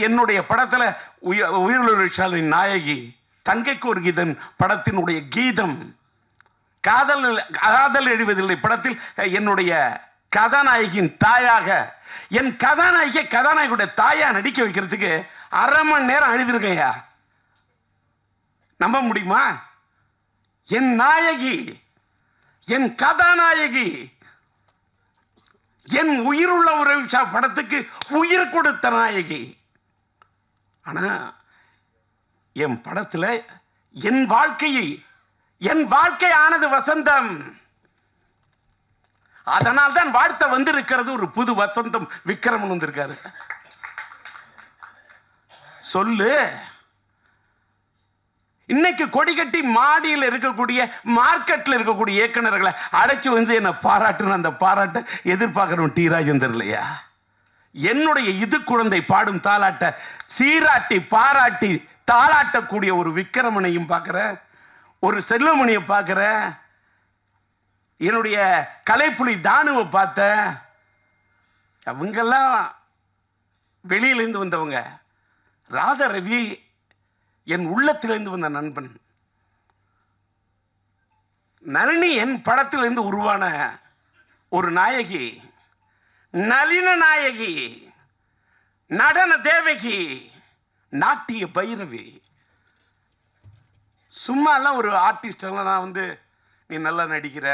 என்னுடைய படத்துல உயிரிழந்த நாயகி தங்கைக்கு ஒரு கீதம் படத்தினுடைய கீதம். காதல் எழுவதில்லை படத்தில் என்னுடைய கதாநாயகியின் தாயாக, என் கதாநாயகியுடைய தாயா நடிக்க வைக்கிறதுக்கு 1/2 மணி நேரம் அழுதிருக்கையா, நம்ப முடியுமா? என் நாயகி, என் கதாநாயகி, என் உயிருள்ள உறவு படத்துக்கு உயிர் கொடுத்த நாயகி. ஆனா என் படத்துல என் வாழ்க்கை ஆனது வசந்தம். அதனால் தான் வாழ்த்த வந்திருக்கிறது ஒரு புது வசந்தம். விக்ரமன் வந்திருக்காரு. சொல்லு, இன்னைக்கு கொடிகட்டி மாடியில் இருக்கக்கூடிய மார்க்கெட்ல இருக்கக்கூடிய இயக்குநர்களை அழைச்சு வந்து என்ன பாராட்டுன்னு அந்த பாராட்ட எதிர்பார்க்கிறோம் டி ராஜேந்தர் இல்லையா? என்னுடைய இது குழந்தை பாடும் தாலாட்ட சீராட்டி பாராட்டி தாளாட்டக்கூடிய ஒரு விக்ரமனையும் பார்க்கிற, ஒரு செல்வமணியை பார்க்கிற, என்னுடைய கலைப்புலி தானுவை பார்த்த. அவங்கெல்லாம் வெளியிலிருந்து வந்தவங்க. ராதா ரவி என் உள்ளத்திலிருந்து வந்த நண்பன். நளினி என் படத்திலிருந்து உருவான ஒரு நாயகி, நளின நாயகி, நடன தேவகி, நாட்டிய பைரவி. சும்மா எல்லாம் ஒரு ஆர்டிஸ்ட் நான் வந்து நீ நல்லா நடிக்கிற,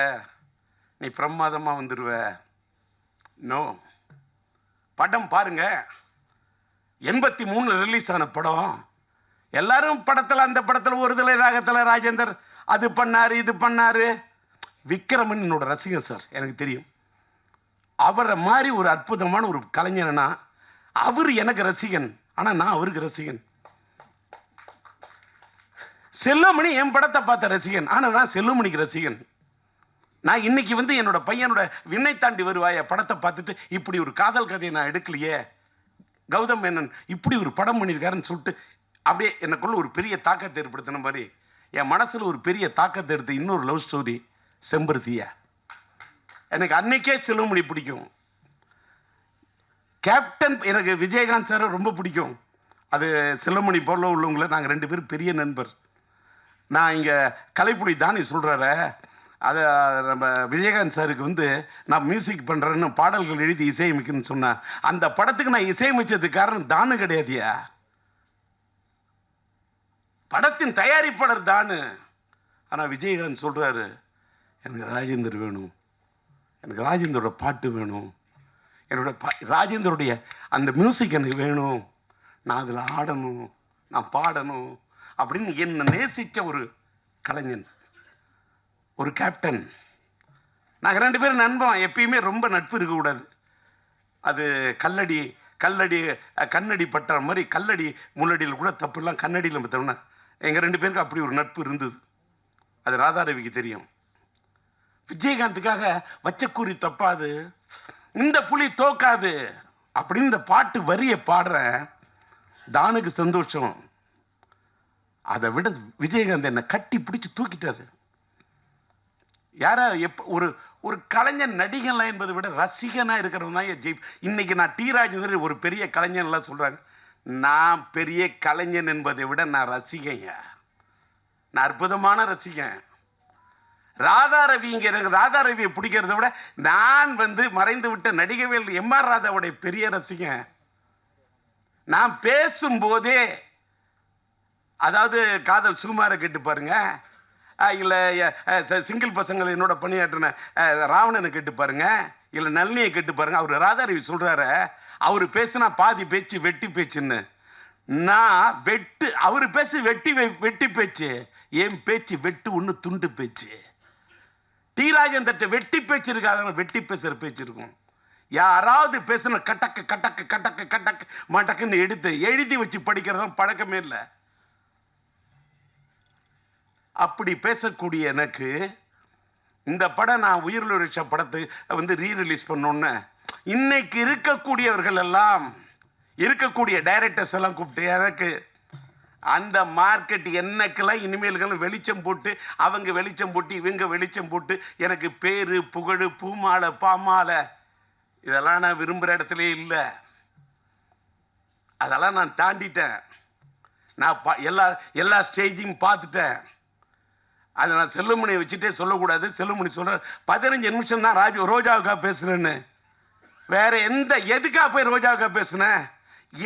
நீ பிரமாதமா வந்துடுவ. நோ, படம் பாருங்க. 83 ரிலீஸ் ஆன படம். எல்லாரும் படத்துல அந்த படத்துல ஒரு தலை ராகத்துல ராஜேந்தர் அது பண்ணாரு இது பண்ணாரு. விக்ரமன் என்னோட ரசிகர் சார், எனக்கு தெரியும். அவரை மாதிரி ஒரு அற்புதமான ஒரு கலைஞனா அவர் எனக்கு ரசிகன், ஆனா நான் அவருக்கு ரசிகன். செல்வமணி என் படத்தை பார்த்த ரசிகன், ஆனா நான் செல்வமணிக்கு ரசிகன். நான் இன்னைக்கு வந்து என்னோட பையனோட விண்ணை தாண்டி வருவாய படத்தை பார்த்துட்டு இப்படி ஒரு காதல் கதையை நான் எடுக்கலையே, கௌதம் மேனன் இப்படி ஒரு படம் பண்ணியிருக்காருன்னு சொல்லிட்டு அப்படியே எனக்குள்ள ஒரு பெரிய தாக்கத்தை ஏற்படுத்தின மாதிரி என் மனசுல ஒரு பெரிய தாக்கத்தை எடுத்து இன்னொரு லவ் ஸ்டோரி செம்பருத்தியா. எனக்கு அன்னைக்கே செல்வமணி பிடிக்கும். கேப்டன் எனக்கு விஜயகாந்த் சார் ரொம்ப பிடிக்கும். அது செல்வமணி போல உள்ளவங்களை நாங்கள் 2 பேரும் பெரிய நண்பர். நான் இங்கே கலைப்புலி தானி சொல்கிறார, அதை நம்ம விஜயகாந்த் சாருக்கு வந்து நான் மியூசிக் பண்ணுறேன்னு பாடல்கள் எழுதி இசையமைக்குன்னு சொன்னேன். அந்த படத்துக்கு நான் இசையமைச்சதுக்கு காரணம் தானு கிடையாதியா, படத்தின் தயாரிப்பாளர் தானு. ஆனால் விஜயகாந்த் சொல்கிறாரு, எனக்கு ராஜேந்தர் வேணும், எனக்கு ராஜேந்தரோட பாட்டு வேணும், என்னோட ராஜேந்தருடைய அந்த மியூசிக் எனக்கு வேணும், நான் அதில் ஆடணும், நான் பாடணும் அப்படின்னு என்னை நேசித்த ஒரு கலைஞன், ஒரு கேப்டன். நாங்கள் 2 பேரும் நண்பன். எப்பயுமே ரொம்ப நட்பு இருக்கக்கூடாது. அது கண்ணடி பட்டுற மாதிரி கல்லடி முள்ளடியில் கூட தப்பு இல்லாம் கண்ணடியில் பார்த்தோம்னா எங்கள் 2 பேருக்கு அப்படி ஒரு நட்பு இருந்தது. அது ராதாரவிக்கு தெரியும். விஜயகாந்துக்காக வச்சக்கூறி தப்பாது, இந்த புலி தோக்காது அப்படின்னு இந்த பாட்டு வரியை பாடுறேன். தானுக்கு சந்தோஷம். அதை விட விஜயகாந்த் என்னை கட்டி பிடிச்சு தூக்கிட்டாரு. யாரா ஒரு ஒரு கலைஞன் நடிகன்லாம் என்பதை விட ரசிகனா இருக்கிறவன் தான் ஜெய். இன்னைக்கு நான் டி ராஜேந்தர் ஒரு பெரிய கலைஞன்லாம் சொல்றாங்க. நான் பெரிய கலைஞன் என்பதை விட நான் ரசிகன், நான் அற்புதமான ரசிகன். ராதாரவியை பிடிக்கிறத விட நான் வந்து மறைந்து விட்ட நடிகவேல் MR ராதாவுடைய பெரிய ரசிகன். நான் பேசும்போதே, அதாவது காதல் சுகுமாரை கேட்டு பாருங்க, இல்லை சிங்கிள் பசங்களை என்னோட பணியாற்றின ராவணனை கேட்டு பாருங்க, இல்லை நளினியை கேட்டு பாருங்க. அவர் ராதாரவி சொல்றாரு, அவர் பேசுனா பாதி பேச்சு வெட்டி பேச்சுன்னு. நான் அவர் பேசு வெட்டி பேச்சு, என் பேச்சு வெட்டு ஒன்று துண்டு பேச்சு. டி ராஜேந்தர் வெட்டி பேச்சு இருக்காது, வெட்டி பேசுற பேச்சு இருக்கும். யாராவது பேசுன கட்டக்கு கட்டக்கு கட்டக்கு கட்டக்கு மட்டக்குன்னு எடுத்து எழுதி வச்சு படிக்கிறதும் பழக்கமே இல்லை. அப்படி பேசக்கூடிய எனக்கு இந்த படம், நான் உயிரிழந்த படத்தை வந்து ரீரிலீஸ் பண்ணோன்னு இன்னைக்கு இருக்கக்கூடியவர்கள் எல்லாம், இருக்கக்கூடிய டைரக்டர்ஸ் எல்லாம் கூப்பிட்டு எனக்கு அந்த மார்க்கெட் என்னக்கெல்லாம் இனிமேல்களும் வெளிச்சம் போட்டு, அவங்க வெளிச்சம் போட்டு இவங்க வெளிச்சம் போட்டு எனக்கு பேரு புகழ் பூமாலை பாமாலை இதெல்லாம் நான் விரும்புகிற இடத்துல இல்லை. அதெல்லாம் நான் தாண்டிட்டேன். நான் எல்லா ஸ்டேஜையும் பார்த்துட்டேன். அதை நான் செல்லுமணியை வச்சுட்டே சொல்லக்கூடாது. செல்லுமணி சொல்ற 15 நிமிஷம் தான் ரோஜாவுக்காக பேசுறேன்னு. வேற எதுக்காக போய் ரோஜாவுக்காக பேசுனேன்?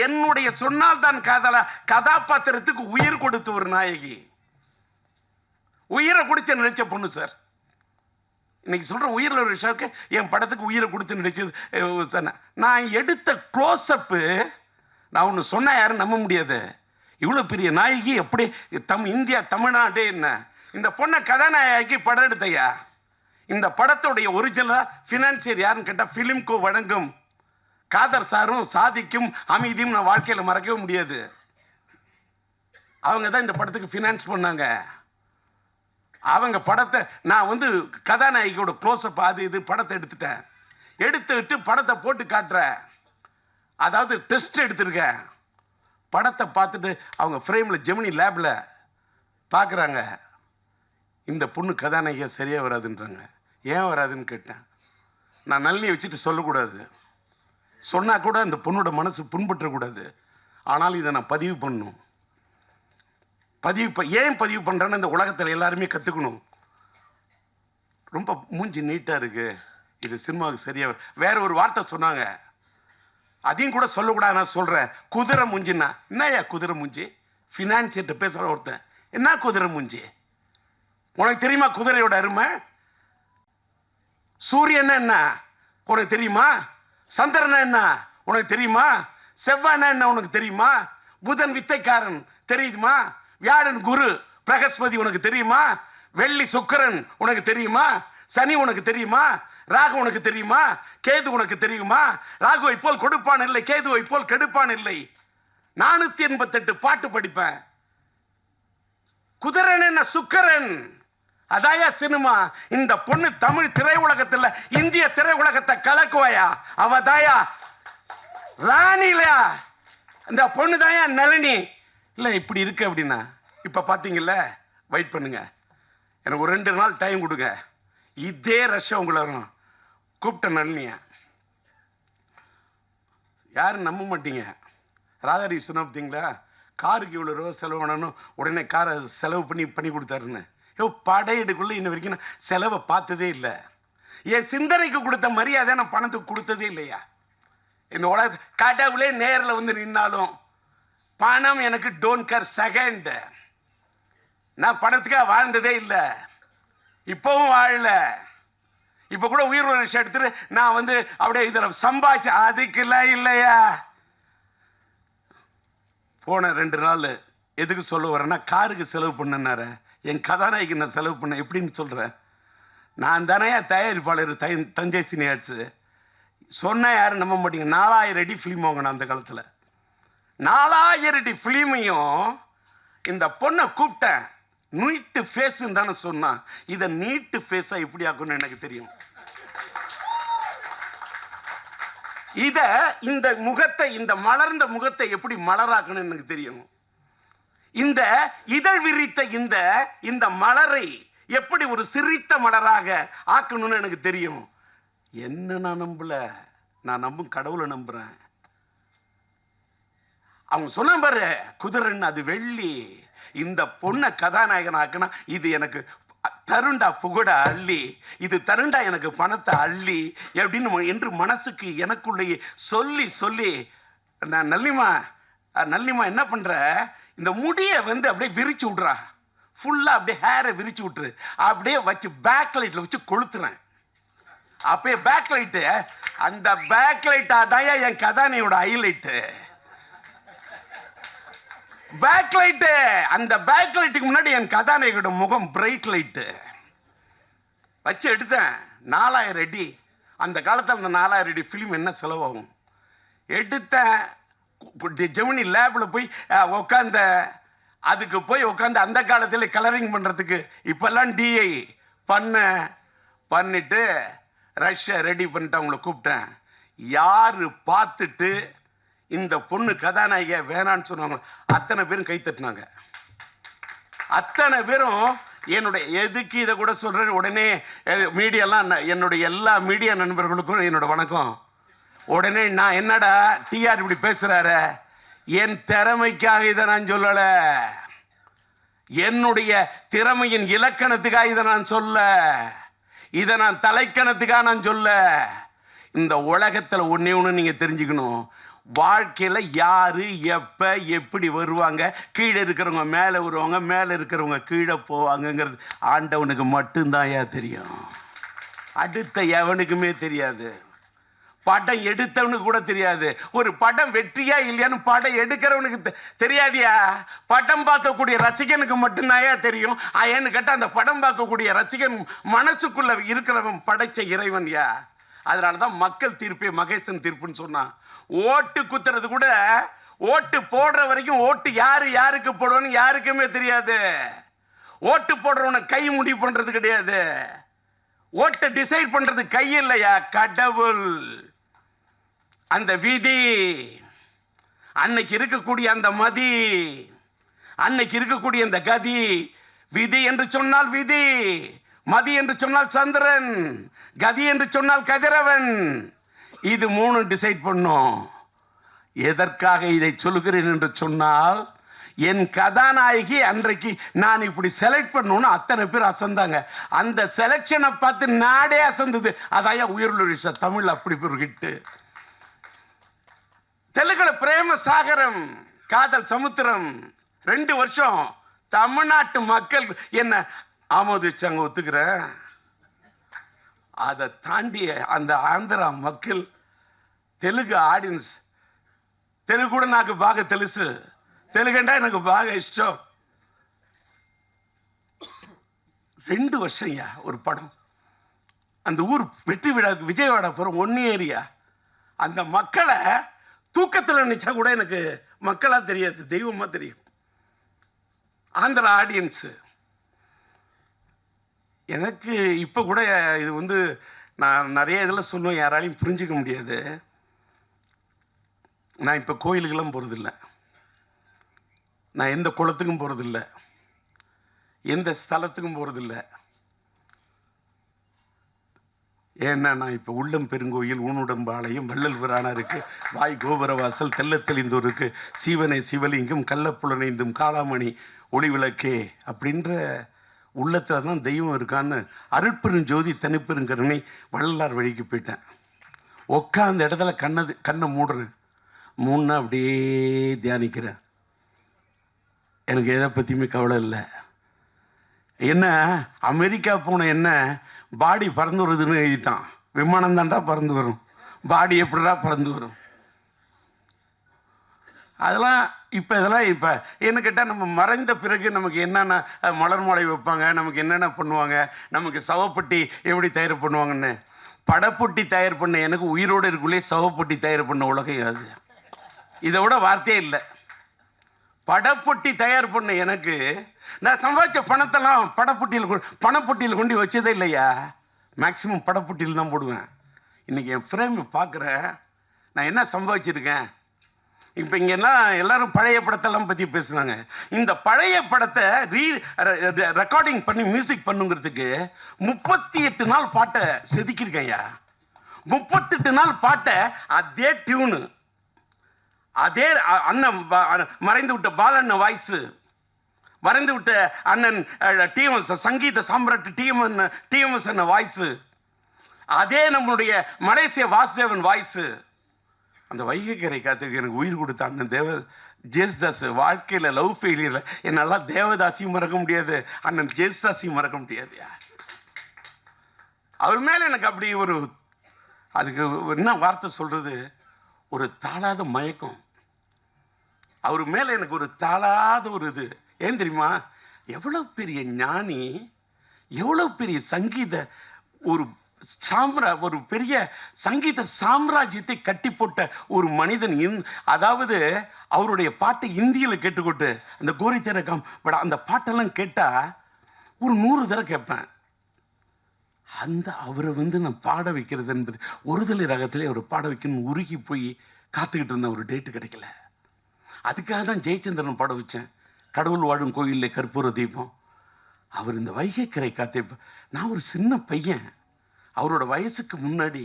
என்னுடைய சொன்னால் தான் கதாபாத்திரத்துக்கு உயிர் கொடுத்த ஒரு நாயகி, உயிரை குடிச்ச நினைச்ச பொண்ணு சார். இன்னைக்கு சொல்ற உயிரில் ஒரு விஷயத்துக்கு என் படத்துக்கு உயிரை கொடுத்து நினைச்சது. நான் எடுத்த க்ளோஸ்அப்பு, நான் ஒன்று சொன்னா யாரும் நம்ப முடியாது. இவ்வளோ பெரிய நாயகி எப்படி இந்தியா தமிழ்நாடே என்ன இந்த பொண்ணை கதாநாயகி படம் எடுத்தையா. இந்த படத்துடைய ஒரிஜினலா ஃபினான்சியர் யாருன்னு கேட்டால் ஃபிலிம்கோ வழங்கும் காதர் சாரும் சாதிக்கும் அமைதியும் நான் வாழ்க்கையில் மறக்கவே முடியாது. அவங்க தான் இந்த படத்துக்கு ஃபினான்ஸ் பண்ணாங்க. அவங்க படத்தை நான் கதாநாயகியோட க்ளோஸ்அப் அது இது படத்தை எடுத்துட்டு படத்தை போட்டு காட்டுறேன். அதாவது டெஸ்ட் எடுத்திருக்கேன். படத்தை பார்த்துட்டு அவங்க ஃப்ரேமில் ஜெமினி லேபில் பார்க்குறாங்க. இந்த பொண்ணு கதாநாயகியாக சரியாக வராதுன்றாங்க. ஏன் வராதுன்னு கேட்டேன். நான் நளினியை வச்சுட்டு சொல்லக்கூடாது, சொன்னால் கூட அந்த பொண்ணோட மனசு புண்பற்றக்கூடாது. ஆனாலும் இதை நான் பதிவு பண்ணணும். ஏன் பதிவு பண்ணுறேன்னு இந்த உலகத்தில் எல்லாருமே கற்றுக்கணும். ரொம்ப மூஞ்சி நீட்டாக இருக்கு, இது சினிமாவுக்கு சரியாக. வேற ஒரு வார்த்தை சொன்னாங்க, அதையும் கூட சொல்லக்கூடாது. நான் சொல்கிறேன், குதிரை மூஞ்சின்னா என்னையா குதிரை மூஞ்சி? ஃபினான்சியர்கிட்ட பேசுகிற ஒருத்தன், என்ன குதிரை மூஞ்சி? உனக்கு தெரியுமா குதிரையோட அருமை? சூரியன் என்ன உனக்கு தெரியுமா? சந்திரன் என்ன உனக்கு தெரியுமா? செவ்வாய் என்ன உனக்கு தெரியுமா? புதன் வித்தைக்காரன் தெரியுமா? வியாழன் குரு பிரகஸ்பதி உனக்கு தெரியுமா? வெள்ளி சுக்கிரன் உனக்கு தெரியுமா? சனி உனக்கு தெரியுமா? ராகு உனக்கு தெரியுமா? கேது உனக்கு தெரியுமா? ராகுவை போல் கொடுப்பான் இல்லை, கேதுவை போல் கெடுப்பான் இல்லை. 488 பாட்டு படிப்பேன். குதிரன் என்ன சுக்கரன்? அதாயா சினிமா. இந்த பொண்ணு தமிழ் திரையுலகத்தில் இந்திய திரையுலகத்தை கலக்குவாயா? அவதாயா ராணிலையா? இந்த பொண்ணு தாயா நளினி. இல்லை இப்படி இருக்கு அப்படின்னா இப்போ பார்த்தீங்கல்ல, வெயிட் பண்ணுங்க, எனக்கு ஒரு 2 நாள் டைம் கொடுங்க. இதே ரஷ்யா உங்களை வரும். கூப்பிட்ட நளினியா யாரும் நம்ப மாட்டீங்க. ராதாரி சொன்ன பார்த்தீங்களா, காருக்கு இவ்வளோ ரூபா செலவு பண்ணணும், உடனே காரை செலவு பண்ணி கொடுத்தாருன்னு. படையெடுக்குள்ள இன்ன வரைக்கும் நான் செலவை பார்த்ததே இல்லை. என் சிந்தனைக்கு கொடுத்த மரியாதை நான் பணத்துக்கு கொடுத்ததே இல்லையா. இந்த உலக கடவுளே நேரில் நின்னாலும் பணம் எனக்கு டோன்ட் கேர் செகண்ட். நான் பணத்துக்காக வாழ்ந்ததே இல்லை, இப்பவும் வாழல. இப்ப கூட உயிர் விஷயம் எடுத்துட்டு நான் அப்படியே இதில் சம்பாதிச்சு அதுக்கெல்லாம் இல்லையா. போன 2 நாள் எதுக்கு சொல்ல வரேன்னா, காருக்கு செலவு பண்ணனார என் கதாநாயகி நான் செலவு பண்ண எப்படின்னு சொல்கிறேன். நான் தானே தயாரிப்பாளர் தஞ்சை சினியாட்ஸு. சொன்னால் யாரும் நம்ப மாட்டீங்க. 4000 அடி ஃபிலிம் வாங்கினேன் அந்த காலத்தில். 4000 அடி ஃபிலிமையும் இந்த பொண்ணை கூப்பிட்டேன். நீட்டு ஃபேஸுன்னு தானே சொன்னான். இதை நீட்டு ஃபேஸாக எப்படி ஆக்கணும்னு எனக்கு தெரியும். இந்த முகத்தை, இந்த மலர்ந்த முகத்தை எப்படி மலராக்கணும்னு எனக்கு தெரியும். இந்த இதழ் விரித்த இந்த மலரை எப்படி ஒரு சிரித்த மலராக ஆக்கணும்னு எனக்கு தெரியும். என்ன நான் நம்பல, நான் நம்பும் கடவுளை நம்புறேன். அவங்க சொன்ன பாரு, குதிரன் அது வெள்ளி. இந்த பொண்ணை கதாநாயகன் ஆக்குனா இது எனக்கு தருண்டா புகழ அள்ளி, இது தருண்டா எனக்கு பணத்தை அள்ளி அப்படின்னு என்று மனசுக்கு எனக்குள்ளேயே சொல்லி சொல்லி நான் நல்லிமா என்ன பண்ற, இந்த முடியை அப்படியே விரிச்சு விட்றா, ஃபுல்லா அப்படியே ஹேரை விரிச்சு விட்டுரு, அப்படியே வச்சு பேக் லைட்ல வச்சு கொளுத்துறேன். அப்பயே பேக் லைட்டு, அந்த பேக் லைட் அதாயா என் கதானையோட ஹைலைட்டு. பேக் லைட்டு, அந்த பேக் லைட்டுக்கு முன்னாடி என் கதாநாயகோட முகம் பிரைட் லைட்டு வச்சு எடுத்தேன். 4000 அடி. அந்த காலத்தில் அந்த 4000 அடி ஃபிலிம் என்ன செலவாகும் எடுத்தேன். ஜெமினி லேபில் போய் உட்காந்த, அதுக்கு போய் உட்காந்து அந்த காலத்தில் கலரிங் பண்ணுறதுக்கு இப்போல்லாம் டிஐ பண்ணிட்டு ரஷ்யா ரெடி பண்ணிட்டு அவங்கள கூப்பிட்டேன். யார் பார்த்துட்டு இந்த பொண்ணு கதாநாயகிய வேணான்னு சொன்னாங்க அத்தனை பேரும் கை தட்டினாங்க. அத்தனை பேரும் என்னுடைய எதுக்கு இதை கூட சொல்கிறேன். உடனே மீடியாலாம், என்னுடைய எல்லா மீடியா நண்பர்களுக்கும் என்னோட வணக்கம். உடனே நான் என்னடா டிஆர் இப்படி பேசுகிறாரு, என் திறமைக்காக இதை நான் சொல்லல, என்னுடைய திறமையின் இலக்கணத்துக்காக இதை நான் சொல்ல, இதை நான் தலைக்கணத்துக்காக நான் சொல்ல. இந்த உலகத்துல ஒண்ணே ஒண்ணு நீங்க தெரிஞ்சுக்கணும், வாழ்க்கையில யாரு எப்ப எப்படி வருவாங்க, கீழே இருக்கிறவங்க மேல வருவாங்க, மேல இருக்கிறவங்க கீழே போவாங்கங்கிறது ஆண்டவனுக்கு மட்டும்தான் தெரியும். அடுத்த எவனுக்குமே தெரியாது. படம் எடுத்தவனுக்கு கூட தெரியாது. ஒரு படம் வெற்றியா இல்லையான்னு படம் எடுக்கிறவனுக்கு தெரியாதியா. படம் பார்க்கக்கூடிய ரசிகனுக்கு மட்டும்தான் தெரியும். ஏன்னு கேட்டா அந்த படம் பார்க்கக்கூடிய ரசிகன் மனசுக்குள்ள இருக்கிறவன் படைச்ச இறைவன்யா. அதனாலதான் மக்கள் தீர்ப்பே மகேசன் தீர்ப்புன்னு சொன்னான். ஓட்டு குத்துறது கூட, ஓட்டு போடுற வரைக்கும் ஓட்டு யாரு யாருக்கு போடுவோன்னு யாருக்குமே தெரியாது. ஓட்டு போடுறவனை கை முடிவு பண்றது கிடையாது. ஓட்டை டிசைட் பண்றது கை இல்லையா, கடவுள். அந்த விதி, அன்னைக்கு இருக்கக்கூடிய அந்த மதி, அன்னைக்கு இருக்கக்கூடிய அந்த கதி. விதி என்று சொன்னால் விதி, மதி என்று சொன்னால் சந்திரன், கதி என்று சொன்னால் கதிரவன். இது மூணு டிசைட் பண்ணும். எதற்காக இதை சொல்கிறேன் என்று சொன்னால், என் கதாநாயகி அன்றைக்கு நான் இப்படி செலக்ட் பண்ணணும்னு அத்தனை பேர் அசந்தாங்க. அந்த செலக்ஷனை பார்த்து நாடே அசந்தது. அதான் உயிருள்ள தமிழ் அப்படி ஒரு ஹிட்டு. தெலுங்குல பிரேம சாகரம், காதல் சமுத்திரம் 2 வருஷம் தமிழ்நாட்டு மக்கள் என்ன ஆமோதிச்சாங்க, ஒத்துக்கிறேன். அதை தாண்டி அந்த ஆந்திரா மக்கள், தெலுங்கு ஆடியன்ஸ், தெலுங்கு கூட నాకు బాగా తెలుసు, తెలుగంటే నాకు బాగా ఇష్టం. 2 வருஷம் ஒரு படம். அந்த ஊர் வெற்றி விழா விஜயவாடா போற 1 ஏரியா. அந்த மக்களை தூக்கத்தில் நினைச்சா கூட எனக்கு மக்களா தெரியாது, தெய்வமா தெரியும். ஆந்திரா ஆடியன்ஸ் எனக்கு இப்போ கூட இது நான் நிறைய இதில் சொல்லுவேன், யாராலையும் புரிஞ்சிக்க முடியாது. நான் இப்போ கோயிலுக்கெல்லாம் போகிறதில்ல, நான் எந்த குளத்துக்கும் போகிறதில்ல, எந்த ஸ்தலத்துக்கும் போகிறதில்ல. ஏன்னா நான் இப்போ உள்ளம் பெருங்கோயில், ஊனுடம்பாளையம், வள்ளல் பிரானாருக்கு, வாய் கோபுரவாசல், தெல்ல தெளிந்தோருக்கு, சீவனை சிவலிங்கம், கள்ளப்புலனைந்தும் காளாமணி ஒளி விளக்கே அப்படின்ற உள்ளத்தில் தான் தெய்வம் இருக்கான்னு அருட்பெரும் ஜோதி தனிப்பெருங்கருணை வள்ளலார் வழிக்கு போயிட்டேன். உட்காந்த இடத்துல கண்ணை மூடுறேன், மூணுனா அப்படியே தியானிக்கிறேன். எனக்கு எதை பற்றியுமே கவலை இல்லை. என்ன அமெரிக்கா போன என்ன பாடி பறந்து வருதுன்னு எழுதிட்டான். விமானம் தாண்டா பறந்து வரும், பாடி எப்படிடா பறந்து வரும்? அதெல்லாம் இதெல்லாம் இப்போ என்ன கேட்டால், நம்ம மறைந்த பிறகு நமக்கு என்னென்ன மலர் மாலை வைப்பாங்க, நமக்கு என்னென்ன பண்ணுவாங்க, நமக்கு சவப்பட்டி எப்படி தயார் பண்ணுவாங்கன்னு. படப்பொட்டி தயார் பண்ண எனக்கு உயிரோடு இருக்குள்ளே சவப்பொட்டி தயார் பண்ண உலகம் அது. இதை விட வார்த்தையே இல்லை. படப்பொட்டி தயார் பண்ண எனக்கு, நான் சம்பாதிச்ச பணத்தெல்லாம் பணப்பொட்டியில் கொண்டு வச்சதே இல்லையா. மேக்சிமம் படப்பொட்டியில் தான் போடுவேன். இன்னைக்கு என் ஃப்ரேம் பார்க்குறேன், நான் என்ன சம்பாதிச்சிருக்கேன். இப்போ இங்கெல்லாம் எல்லாரும் பழைய படத்தெல்லாம் பற்றி பேசுனாங்க. இந்த பழைய படத்தை ரெக்கார்டிங் பண்ணி மியூசிக் பண்ணுங்கிறதுக்கு 38 நாள் பாட்டை செதுக்கியிருக்கேன்யா. 38 நாள் பாட்டை அதே டியூனு, அதே அண்ணன் மறைந்து விட்ட பாலண்ணன் வாய்ஸ், மறைந்து விட்ட அண்ணன் டிஎம்எஸ் சங்கீத சாம்ராட் டிஎம்எஸ் அண்ணன் வாய்ஸ், அதே நம்மளுடைய மலேசிய வாசுதேவன் வாய்ஸ். அந்த வைகைக்கரை காத்துக்கு எனக்கு உயிர் கொடுத்த அண்ணன் ஜேசுதாஸ். வாழ்க்கையில் லவ் ஃபெயிலியர் என்னால் தேவதாசியும் மறக்க முடியாது, அண்ணன் ஜேசுதாசியும் மறக்க முடியாது. அவர் மேலே எனக்கு அப்படி அதுக்கு என்ன வார்த்தை சொல்றது, ஒரு தாளாத மயக்கம். அவர் மேலே எனக்கு ஒரு தாளாத இது. ஏன் தெரியுமா, எவ்வளோ பெரிய ஞானி, எவ்வளோ பெரிய சங்கீத ஒரு பெரிய சங்கீத சாம்ராஜ்யத்தை கட்டி போட்ட ஒரு மனிதன். அதாவது அவருடைய பாட்டை இந்தியில் கேட்டுக்கொண்டு அந்த கோரி திறக்கம் அந்த பாட்டெல்லாம் கேட்டால் ஒரு 100 தடவை கேட்பேன். அவரை நான் பாட வைக்கிறது என்பது ஒருதலை ரகத்திலே அவர் பாட வைக்கணும்னு உருகி போய் காத்துக்கிட்டு இருந்த ஒரு டேட்டு கிடைக்கல. அதுக்காக தான் ஜெயச்சந்திரன் பாட வச்சேன். கடவுள் வாழும் கோயிலில் கற்பூர தீபம். அவர் இந்த வைகைக்கரை காத்தே. நான் ஒரு சின்ன பையன், அவரோட வயசுக்கு முன்னாடி,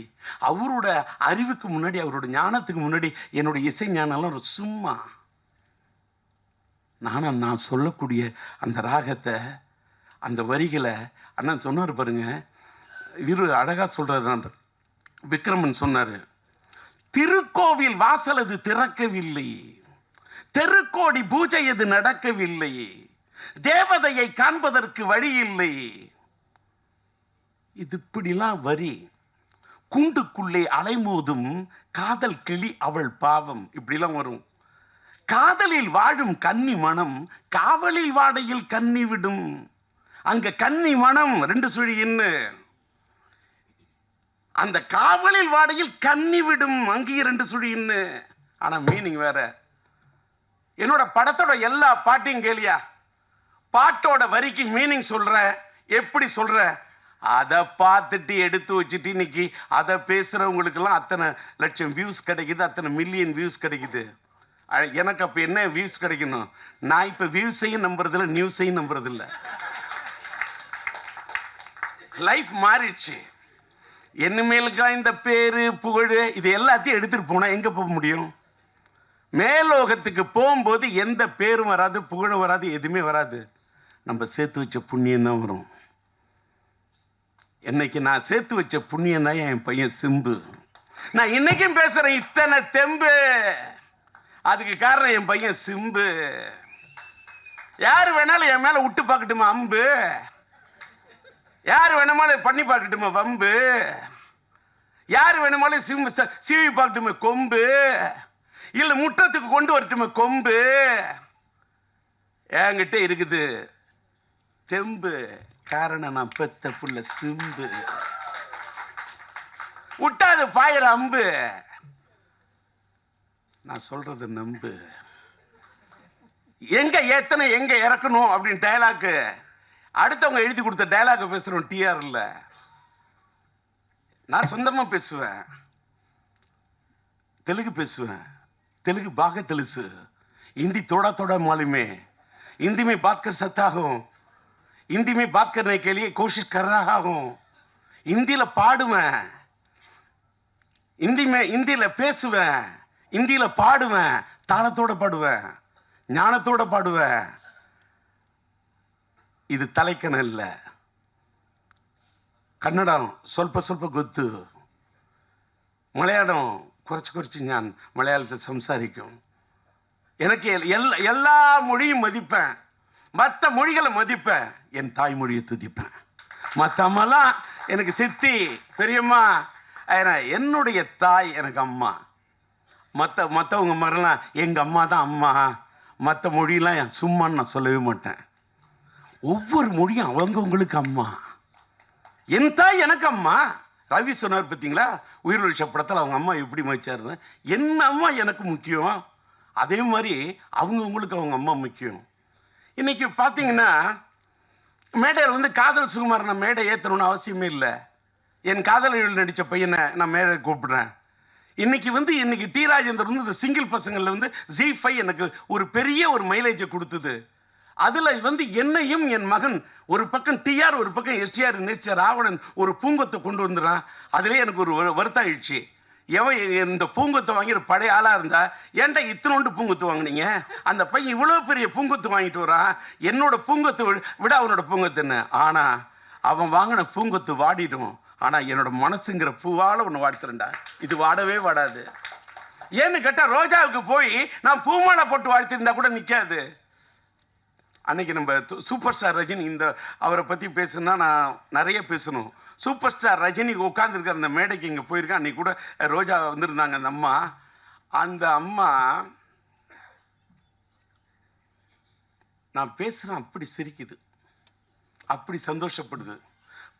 அவரோட அறிவுக்கு முன்னாடி, அவரோட ஞானத்துக்கு முன்னாடி என்னோட இசை ஞானம்லாம் சும்மா. நான் சொல்லக்கூடிய அந்த ராகத்தை, அந்த வரிகளை அண்ணன் சொன்னார் பாருங்க. இவரு அழகா சொல்றாரு. நண்பர் விக்ரமன் சொன்னாரு, திருக்கோவில் வாசல் அது திறக்கவில்லை, தெருக்கோடி பூஜை அது நடக்கவில்லை, தேவதையை காண்பதற்கு வழி இல்லை. இது இப்படிலாம் வரி. கூண்டுக்குள்ளே அலைமோதும் காதல் கிளி அவள் பாவம், இப்படிலாம் வரும். காதலில் வாழும் கன்னி மனம் காவலில் வாடையில் கன்னி விடும். அங்க கன்னி மனம் 2 சுழி இன்னு, அந்த காவலில் வாடையில் கன்னி விடும் அங்கேயே 2 சுழி இன்னு. ஆனா மீனிங் வேற. என்னோட படத்தோட எல்லா பாட்டையும் கேளியா, பாட்டோட வரிக்கு மீனிங் சொல்ற, எப்படி சொல்ற, அதை பார்த்துட்டு எடுத்து வச்சுட்டு இன்னைக்கு அதை பேசுறவங்களுக்கெல்லாம் அத்தனை லட்சம் வியூஸ் கிடைக்குது, அத்தனை மில்லியன் வியூஸ் கிடைக்குது. எனக்கு அப்போ என்ன வியூஸ் கிடைக்கணும்? நான் இப்போ வியூஸையும் நம்புறதில்ல, நியூஸையும் நம்புறதில்ல. லைஃப் மாறிடுச்சு. என்னமேலுக்கா இந்த பேரு புகழ் இது எல்லாத்தையும் எடுத்துட்டு போனா எங்க போக முடியும்? மேலோகத்துக்கு போகும்போது எந்த பேரும் வராது, புகழும் வராது, எதுவுமே வராது. நம்ம சேர்த்து வச்ச புண்ணியம் தான் வரும். இன்னைக்கு நான் சேர்த்து வச்ச புண்ணியம் தான் என் பையன் சிம்பு. நான் இன்னைக்கும் பேசுறேன் இத்தனை தெம்பு. அதுக்கு காரணம் என் பையன் சிம்பு. யாரு வேணாலும் என் மேல விட்டு பார்க்கட்டுமா அம்பு, யாரு வேணுமாலும் பண்ணி பார்க்கட்டுமா வம்பு, யாரு வேணுமாலும் சீவி பார்க்கட்டுமா கொம்பு, இல்ல முற்றத்துக்கு கொண்டு வரட்டுமா கொம்பு. என்கிட்ட இருக்குது தெம்பு. காரணம் நான் பெத்த புள்ள சிம்பு. விட்டாது பாயிர அம்பு. நான் சொல்றது நம்பு. எங்க ஏத்தனை எங்க இறக்கணும் அப்படின்னு டயலாக் அடுத்தவங்க எழுதி கொடுத்த டயலாக் பேசுறோம். டிஆர் இல்ல, நான் சொந்தமா பேசுவேன். தெலுங்கு பேசுவேன், தெலுங்கு பாக தெலுசு, हिंदी थोड़ा थोड़ा मालूम है, हिंदी में बात कर सकता हूँ, हिंदी में बात करने के लिए कोशिश कर रहा हूँ, हिंदी பாடுவேன், हिंदी பேசுவேன், हिंदी பாடுவேன், தாளத்தோட பாடுவேன், ஞானத்தோட பாடுவேன். இது தலைக்கணம் இல்ல. கன்னடம் ಸ್ವಲ್ಪ ಸ್ವಲ್ಪ ಗೊತ್ತು, മലയാളം കുറച്ച് ഞാൻ മലയാളത്തിൽ സംസാരിക്കും. எனக்கு எல்லா மொழியும் மதிப்பேன், மற்ற மொழிகளை மதிப்பேன், என் தாய்மொழியை துதிப்பேன். மற்றமெல்லாம் எனக்கு சித்தி பெரியம்மா, என்னுடைய தாய் எனக்கு அம்மா. மற்றவங்க மாதிரிலாம் எங்கள் அம்மா தான் அம்மா. மற்ற மொழியெலாம் சும்மான்னு நான் சொல்லவே மாட்டேன். ஒவ்வொரு மொழியும் அவங்கவுங்களுக்கு அம்மா. என் தாய் எனக்கு அம்மா. ரவி சொன்னார் பார்த்தீங்களா, உயிரொழிச்ச படத்தில் அவங்க அம்மா எப்படி மதிச்சாருன்னு. என் அம்மா எனக்கு முக்கியம், அதே மாதிரி அவங்கவுங்களுக்கு அவங்க அம்மா முக்கியம். இன்னைக்கு பார்த்தீங்கன்னா மேடையில் காதல் சுகுமார் நான் மேடை ஏற்றணும்னு அவசியமே இல்லை. என் காதலில் நடித்த பையனை நான் மேடை கூப்பிடுறேன். இன்னைக்கு டி ராஜேந்தர் இந்த சிங்கிள் பசங்களில் Z5 எனக்கு ஒரு பெரிய ஒரு மைலேஜை கொடுத்தது. அதில் என்னையும் என் மகன் ஒரு பக்கம் டிஆர் ஒரு பக்கம் எஸ்டிஆர் நேசிச்ச ராவணன் ஒரு பூங்கொத்தை கொண்டு வந்துடுறான். அதிலே எனக்கு ஒரு வருத்தம் ஆயிடுச்சு. எவன் இந்த பூங்கொத்தை வாங்கிற பழைய ஆளாக இருந்தா, ஏன்டா இத்தனோண்டு பூங்கொத்து வாங்கினீங்க, அந்த பையன் இவ்வளோ பெரிய பூங்கொத்து வாங்கிட்டு வரான், என்னோட பூங்கொத்து விட அவனோட பூங்கொத்துன்னு. ஆனால் அவன் வாங்கின பூங்கொத்து வாடிடும், ஆனால் என்னோட மனசுங்கிற பூவால் ஒன்று வாடுத்துறேன்டா. இது வாடவே வாடாது. ஏன்னு கேட்டால் ரோஜாவுக்கு போய் நான் பூமாலை போட்டு வாழ்த்திருந்தா கூட நிற்காது. அன்னைக்கு நம்ம சூப்பர் ஸ்டார் ரஜினி அவரை பற்றி பேசுனா நான் நிறைய பேசணும். சூப்பர் ஸ்டார் ரஜினி உட்காந்துருக்க அந்த மேடைக்கு இங்கே போயிருக்கேன். அன்றைக்கி கூட ரோஜா வந்திருந்தாங்க அந்த அம்மா. அந்த அம்மா நான் பேசுகிறேன் அப்படி சிரிக்குது, அப்படி சந்தோஷப்படுது.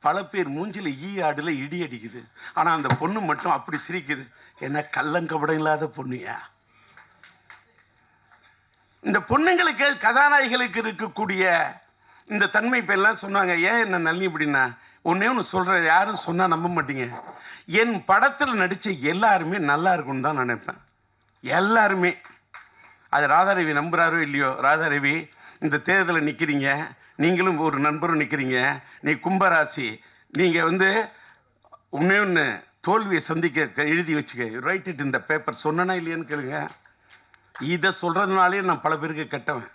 பல பேர் மூஞ்சில் ஆடுல இடி அடிக்குது, ஆனால் அந்த பொண்ணு மட்டும் அப்படி சிரிக்குது. என்ன கள்ளங்கபடம் இல்லாத பொண்ணுயா. இந்த பொண்ணுங்களுக்கு கதாநாயகிகளுக்கு இருக்கக்கூடிய இந்த தன்மை இப்போ எல்லாம் சொன்னாங்க. ஏன் என்ன நல்லி இப்படின்னா, ஒன்னே ஒன்று சொல்கிறேன், யாரும் சொன்னால் நம்ப மாட்டீங்க. என் படத்தில் நடித்த எல்லாருமே நல்லா இருக்கும்னு தான் நினைப்பேன். எல்லாருமே. அது ராதாரவி நம்புகிறாரோ இல்லையோ, ராதாரவி இந்த தேர்தலில் நிற்கிறீங்க, நீங்களும் ஒரு நண்பரும் நிற்கிறீங்க, நீ கும்பராசி, நீங்கள் ஒன்றே ஒன்று தோல்வியை சந்திக்க எழுதி வச்சுக்க, ரைட் இட் இந்த பேப்பர். சொன்னா இல்லையான்னு கேளுங்க. இதை சொல்கிறதுனாலே நான் பல பேருக்கு கெட்டவன்.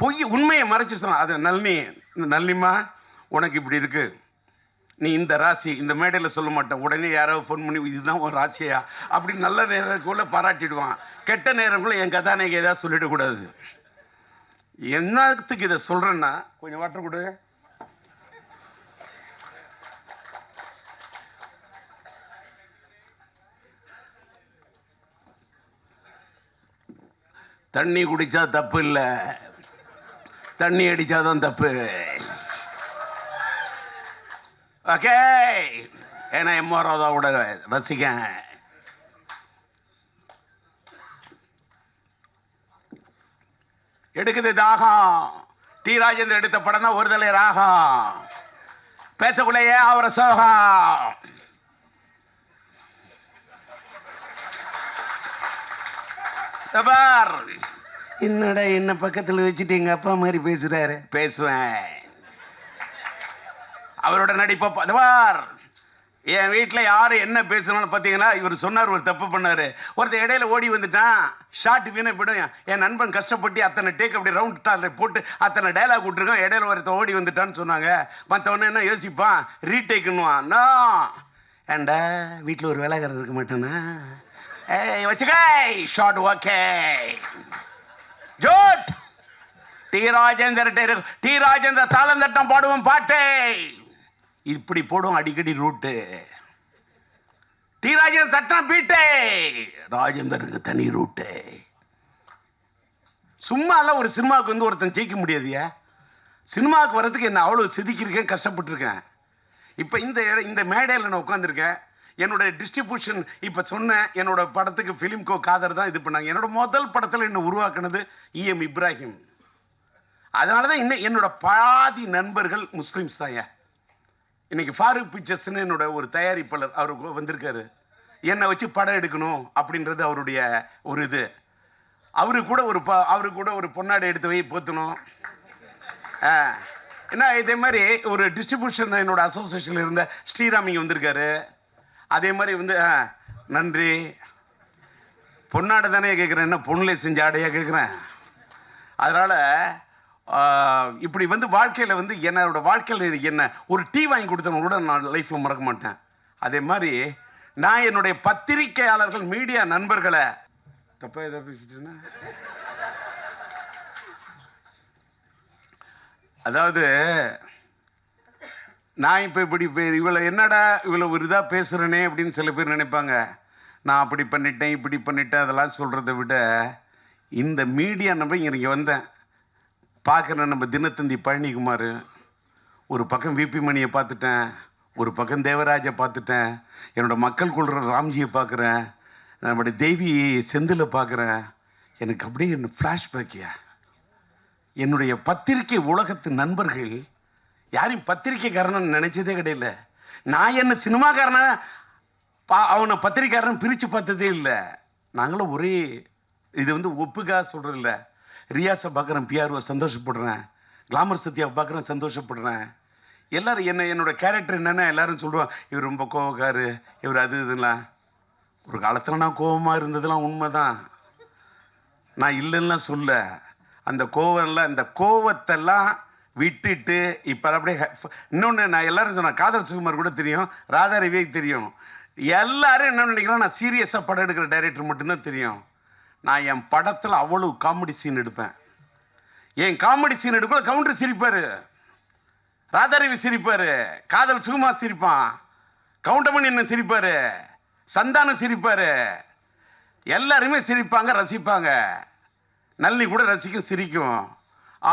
பொய் உண்மையை மறைச்சு சொன்ன அது நளினி, இந்த நளினிமா உனக்கு இப்படி இருக்கு, நீ இந்த ராசி, இந்த மேடையில் சொல்ல மாட்டேன், உடனே யாராவது ஃபோன் பண்ணி இதுதான் ஒரு ராசியா அப்படின்னு நல்ல நேரத்துக்குள்ள பாராட்டிடுவான். கெட்ட நேரங்களும் என் கதாநாயகி ஏதாவது சொல்லிடக்கூடாது. என்னத்துக்கு இதை சொல்றேன்னா, கொஞ்சம் வாட்டர் கொடு. தண்ணி குடிச்சா தப்பு இல்லை, தண்ணி அடிச்சாதான் தப்பு. ஓகே, ஏன்னா எம்ஆர் ராதாவோட ரசிகன். எடுக்குது தாகம். டி ராஜேந்தர் எடுத்த படம் தான் ஒரு தலை ராகம். பேசக்குள்ளேயே அவரை சோகம். என்னடா என்ன பக்கத்தில் வச்சுட்டு எங்க அப்பா மாதிரி பேசுறாரு. பேசுவேன். அவரோட நடிப்பார். என் வீட்டில் யார் என்ன பேசணும்னு பார்த்தீங்கன்னா, இவர் சொன்னார் ஒரு தப்பு பண்ணார். ஒருத்தர் இடையில ஓடி வந்துட்டான், ஷார்ட் வீணை போயிடும். என் நண்பன் கஷ்டப்பட்டு அத்தனை டேக் அப்படி ரவுண்ட் டாரில் போட்டு அத்தனை டைலாக் விட்டுருக்கோம், இடையில ஒருத்தர் ஓடி வந்துட்டான்னு சொன்னாங்க. மற்றவொன்னே என்ன யோசிப்பான், ரீடேக்குன்னுவான். ஏண்டா வீட்டில் ஒரு வேலைக்காரர் இருக்க மாட்டேன்னா, ஏய் வச்சுக்க ஷார்ட் ஓகே ஜோட். டி ராஜேந்தர் தாளம் தட்டம் பாடுவோம் பாட்டே இப்படி போடுவோம் அடிக்கடி ரூட்டு. டி ராஜேந்தர் தட்டம் பீட்டே, ராஜேந்தருக்கு தனி ரூட்டு. சும்மாலாம் ஒரு சினிமாவுக்கு வந்து ஒருத்தன் ஜெயிக்க முடியாதியா. சினிமாவுக்கு வர்றதுக்கு என்ன அவ்வளோ செதுக்கியிருக்கேன், கஷ்டப்பட்டுருக்கேன். இப்போ இந்த மேடையில் நான் உட்காந்துருக்கேன். என்னோட டிஸ்ட்ரிபியூஷன் இப்போ சொன்னேன், என்னோட படத்துக்கு ஃபிலிம்கோ காதர் தான் இது பண்ணாங்க. என்னோட முதல் படத்தில் என்னை உருவாக்குனது இஎம் இப்ராஹிம். அதனால தான் இன்னும் என்னோட பாதி நண்பர்கள் முஸ்லீம்ஸ் தான். இன்னைக்கு ஃபாரூக் பிக்சர்ஸ்னு என்னோட ஒரு தயாரிப்பாளர் அவர் வந்திருக்காரு. என்னை வச்சு படம் எடுக்கணும் அப்படின்றது அவருடைய ஒரு இது. அவரு கூட ஒரு பொன்னாடை எடுத்து வை போத்தணும். என்ன இதே மாதிரி ஒரு டிஸ்ட்ரிபியூஷன் என்னோட அசோசியேஷனில் இருந்த ஸ்ரீராம் இங்கே வந்திருக்காரு. அதே மாதிரி வந்து நன்றி. பொன்னாடை தானே கேட்குறேன், என்ன பொண்ணுலே செஞ்ச ஆடையாக கேட்குறேன். அதனால் இப்படி வந்து வாழ்க்கையில் வந்து என்னோட வாழ்க்கையில் என்ன ஒரு டீ வாங்கி கொடுத்தவங்க கூட நான் லைஃப்பில் மறக்க மாட்டேன். அதே மாதிரி நான் என்னுடைய பத்திரிகையாளர்கள், மீடியா நண்பர்களை தப்பா எதாவது பேசிட்டேன்னா, அதாவது நான் இப்போ இப்படி இவளை என்னடா இவ்வளோ ஒரு இதாக பேசுகிறேனே அப்படின்னு சில பேர் நினைப்பாங்க. நான் அப்படி பண்ணிட்டேன் இப்படி பண்ணிட்டேன் அதெல்லாம் சொல்கிறத விட, இந்த மீடியா நம்ப இங்கே வந்தேன் பார்க்குறேன். நம்ம தினத்தந்தி பழனிக்குமார், ஒரு பக்கம் விபி மணியை பார்த்துட்டேன், ஒரு பக்கம் தேவராஜை பார்த்துட்டேன், என்னோடய மக்கள் கொள்கிற ராம்ஜியை பார்க்குறேன், நம்முடைய தேவி செந்திலை பார்க்குறேன். எனக்கு அப்படியே என்ன ஃப்ளாஷ்பேக்கியா. என்னுடைய பத்திரிகை உலகத்து நண்பர்கள் யாரையும் பத்திரிக்கைக்காரன்னு நினச்சதே கிடையாது. நான் என்ன சினிமாக்காரனை அவனை பத்திரிக்கைக்காரன் பிரித்து பார்த்ததே இல்லை. நாங்களும் ஒரே இது வந்து ஒப்புக்காக சொல்கிறது இல்லை. ரியாஸை பார்க்குறேன், பிஆர்ஓ சந்தோஷப்படுறேன், கிளாமர் சத்யாவை பார்க்குறேன் சந்தோஷப்படுறேன். எல்லோரும் என்னோட கேரக்டர் என்னென்னா எல்லாரும் சொல்லுவான், இவர் ரொம்ப கோவக்காரு, இவர் அது இதெல்லாம். ஒரு காலத்தில் நான் கோபமாக இருந்ததெல்லாம் உண்மை தான், நான் இல்லைன்னா சொல்ல. அந்த கோவம்லாம், இந்த கோவத்தெல்லாம் விட்டுட்டு இப்போ அப்படியே இன்னொன்று நான் எல்லாரும் சொன்னேன், காதல் சுகுமார் கூட தெரியும், ராதா ரவிக்கு தெரியும். எல்லாரும் என்ன நினைக்கிறோம், நான் சீரியஸாக படம் எடுக்கிற டைரக்டர் மட்டும்தான் தெரியும். நான் என் படத்தில் அவ்வளோ காமெடி சீன் எடுப்பேன். என் காமெடி சீன் எடுக்கல கவுண்டர் சிரிப்பார், ராதாரவி சிரிப்பார், காதல் சுகுமார் சிரிப்பான், கவுண்டமணி என்ன சிரிப்பார், சந்தானம் சிரிப்பார், எல்லாருமே சிரிப்பாங்க, ரசிப்பாங்க. நல்லி கூட ரசிக்கும், சிரிக்கும்.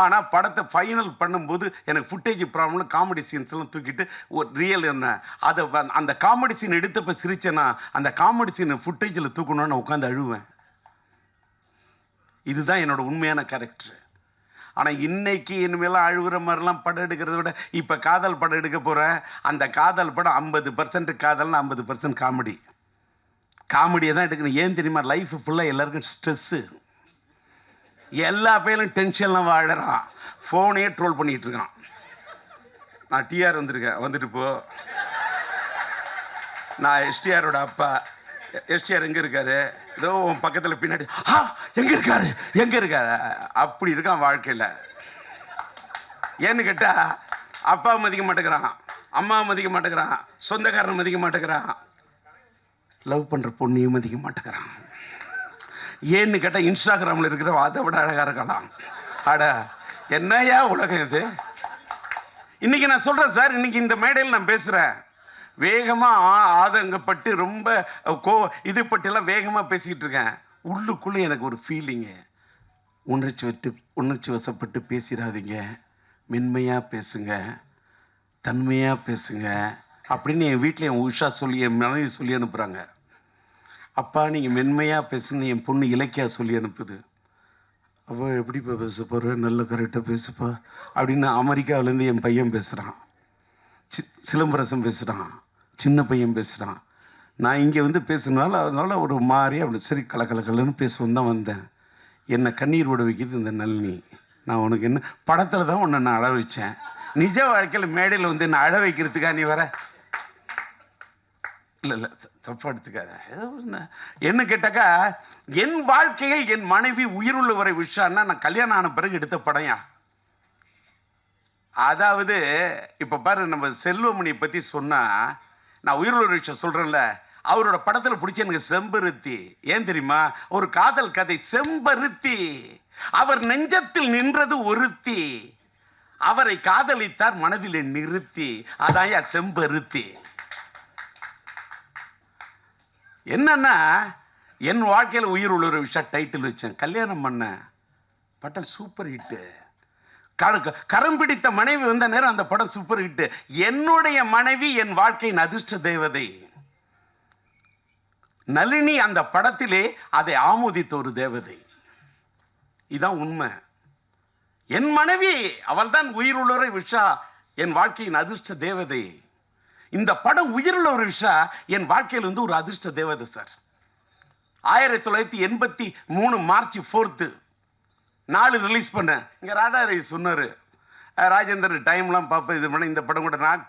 ஆனால் படத்தை ஃபைனல் பண்ணும்போது எனக்கு ஃபுட்டேஜ் ப்ராப்ளம், காமெடி சீன்ஸ்லாம் தூக்கிட்டு ஒரு ரியல் என்ன அதை அந்த காமெடி சீன் எடுத்தப்போ சிரிச்சேன்னா அந்த காமெடி சீனை ஃபுட்டேஜில் தூக்கணும்னு உட்காந்து அழுவேன். இதுதான் என்னோட உண்மையான கேரக்டர். ஆனால் இன்னைக்கு இனிமேலாம் அழுகுற மாதிரிலாம் படம் எடுக்கிறத விட இப்போ காதல் படம் எடுக்க போகிறேன். அந்த காதல் படம் 50% காதல்னு 50% காமெடி. காமெடியை தான் எடுக்கணும். ஏன் தெரியுமா, லைஃப் ஃபுல்லாக எல்லாருக்கும் ஸ்ட்ரெஸ்ஸு, எல்லா பேரும் டென்ஷன்லாம் வாழறான், ஃபோனையே ட்ரோல் பண்ணிகிட்டு இருக்கான். நான் டிஆர் வந்திருக்கேன், வந்துட்டு போ. நான் எஸ்டிஆரோட அப்பா, எஸ்டிஆர் எங்க இருக்காரு, ஏதோ உன் பக்கத்துல பின்னாடி எங்க இருக்காரு எங்க இருக்காரு, அப்படி இருக்கான் வாழ்க்கையில. ஏன்னு கேட்டா அப்பா மதிக்க மாட்டேங்கிறான், அம்மா மதிக்க மாட்டேங்கிறான், சொந்தக்காரன் மதிக்க மாட்டேங்கிறான், லவ் பண்ற பொண்ணையும் மதிக்க மாட்டேங்கிறான். ஏன்னு கேட்டா இன்ஸ்டாகிராம்ல இருக்கிற அதை விட அழகா இருக்கலாம். அட என்னையா உலகம் இது. இன்னைக்கு நான் சொல்றேன் சார், இன்னைக்கு இந்த மேடையில் நான் பேசுறேன், வேகமா ஆதங்கப்பட்டு ரொம்ப இது பற்றிலாம் வேகமா பேசிக்கிட்டு இருக்கேன். உள்ளுக்குள்ள எனக்கு ஒரு ஃபீலிங்கு, உணர்ச்சி வசப்பட்டு பேசிடாதீங்க, மென்மையா பேசுங்க, தன்மையா பேசுங்க அப்படின்னு என் வீட்டில் என் உஷா சொல்லி, என் மனைவி சொல்லி அனுப்புறாங்க. அப்பா நீங்கள் மென்மையாக பேசுன்னு என் பொண்ணு இலக்கியா சொல்லி அனுப்புது. அப்போ எப்படிப்பா பேச போகிற, நல்ல கரெக்டாக பேசுப்பா அப்படின்னு அமெரிக்காவிலேருந்து என் பையன் பேசுகிறான், சிலம்பரசன் பேசுகிறான், சின்ன பையன் பேசுகிறான். நான் இங்கே வந்து பேசுனால அதனால ஒரு மாதிரி அப்படி சரி கலக்கலன்னு பேசுவோம் தான் வந்தேன். என்னை கண்ணீர் விட வைக்கிது இந்த நளினி. நான் உனக்கு என்ன படத்தில் தான் உன்னை நான் அழ வச்சேன், நிஜ வாழ்க்கையில் மேடையில் வந்து என்ன அழ வைக்கிறதுக்கா நீ வர? இல்லை தப்பா எடுத்துக்காத. என்ன கேட்டாக்கா, என் வாழ்க்கையில் என் மனைவி உயிருள்ள வரை விஷயம்னா நான் கல்யாணம் ஆன பிறகு எடுத்த படையா. அதாவது இப்ப பாரு, நம்ம செல்வமணியை பத்தி சொன்னா, நான் உயிருள்ள விஷயம் சொல்றேன்ல, அவரோட படத்துல பிடிச்ச எனக்கு செம்பருத்தி. ஏன் தெரியுமா? ஒரு காதல் கதை செம்பருத்தி. அவர் நெஞ்சத்தில் நின்றது ஒருத்தி, அவரை காதலித்தார் மனதில் நிறுத்தி, அதான் செம்பருத்தி. என்னன்னா என் வாழ்க்கையில் உயிர் உள்ள ஒரு விஷயம் டைட்டில் வச்சேன், கல்யாணம் பண்ண படம் சூப்பர் ஹிட்டு. கரம் பிடித்த மனைவி வந்த நேரம் அந்த படம் சூப்பர் ஹிட்டு. என்னுடைய மனைவி என் வாழ்க்கையின் அதிர்ஷ்ட தேவதை. நளினி அந்த படத்திலே அதை ஆமோதித்த ஒரு தேவதை. இதான் உண்மை. என் மனைவி அவள் தான் உயிர் உள்ளவரை விஷா, என் வாழ்க்கையின் அதிர்ஷ்ட தேவதை. இந்த படம் உயிருள்ள ஒரு விஷயம் என் வாழ்க்கையில் வந்து ஒரு அதிர்ஷ்ட தேவதை சார். 1983 மார்ச் 4 நாலு ரிலீஸ் பண்ணேன். இங்கே ராதாரவி சொன்னார், ராஜேந்தர் டைம்லாம் பார்ப்பேன், இது பண்ண இந்த படம் கூட நான்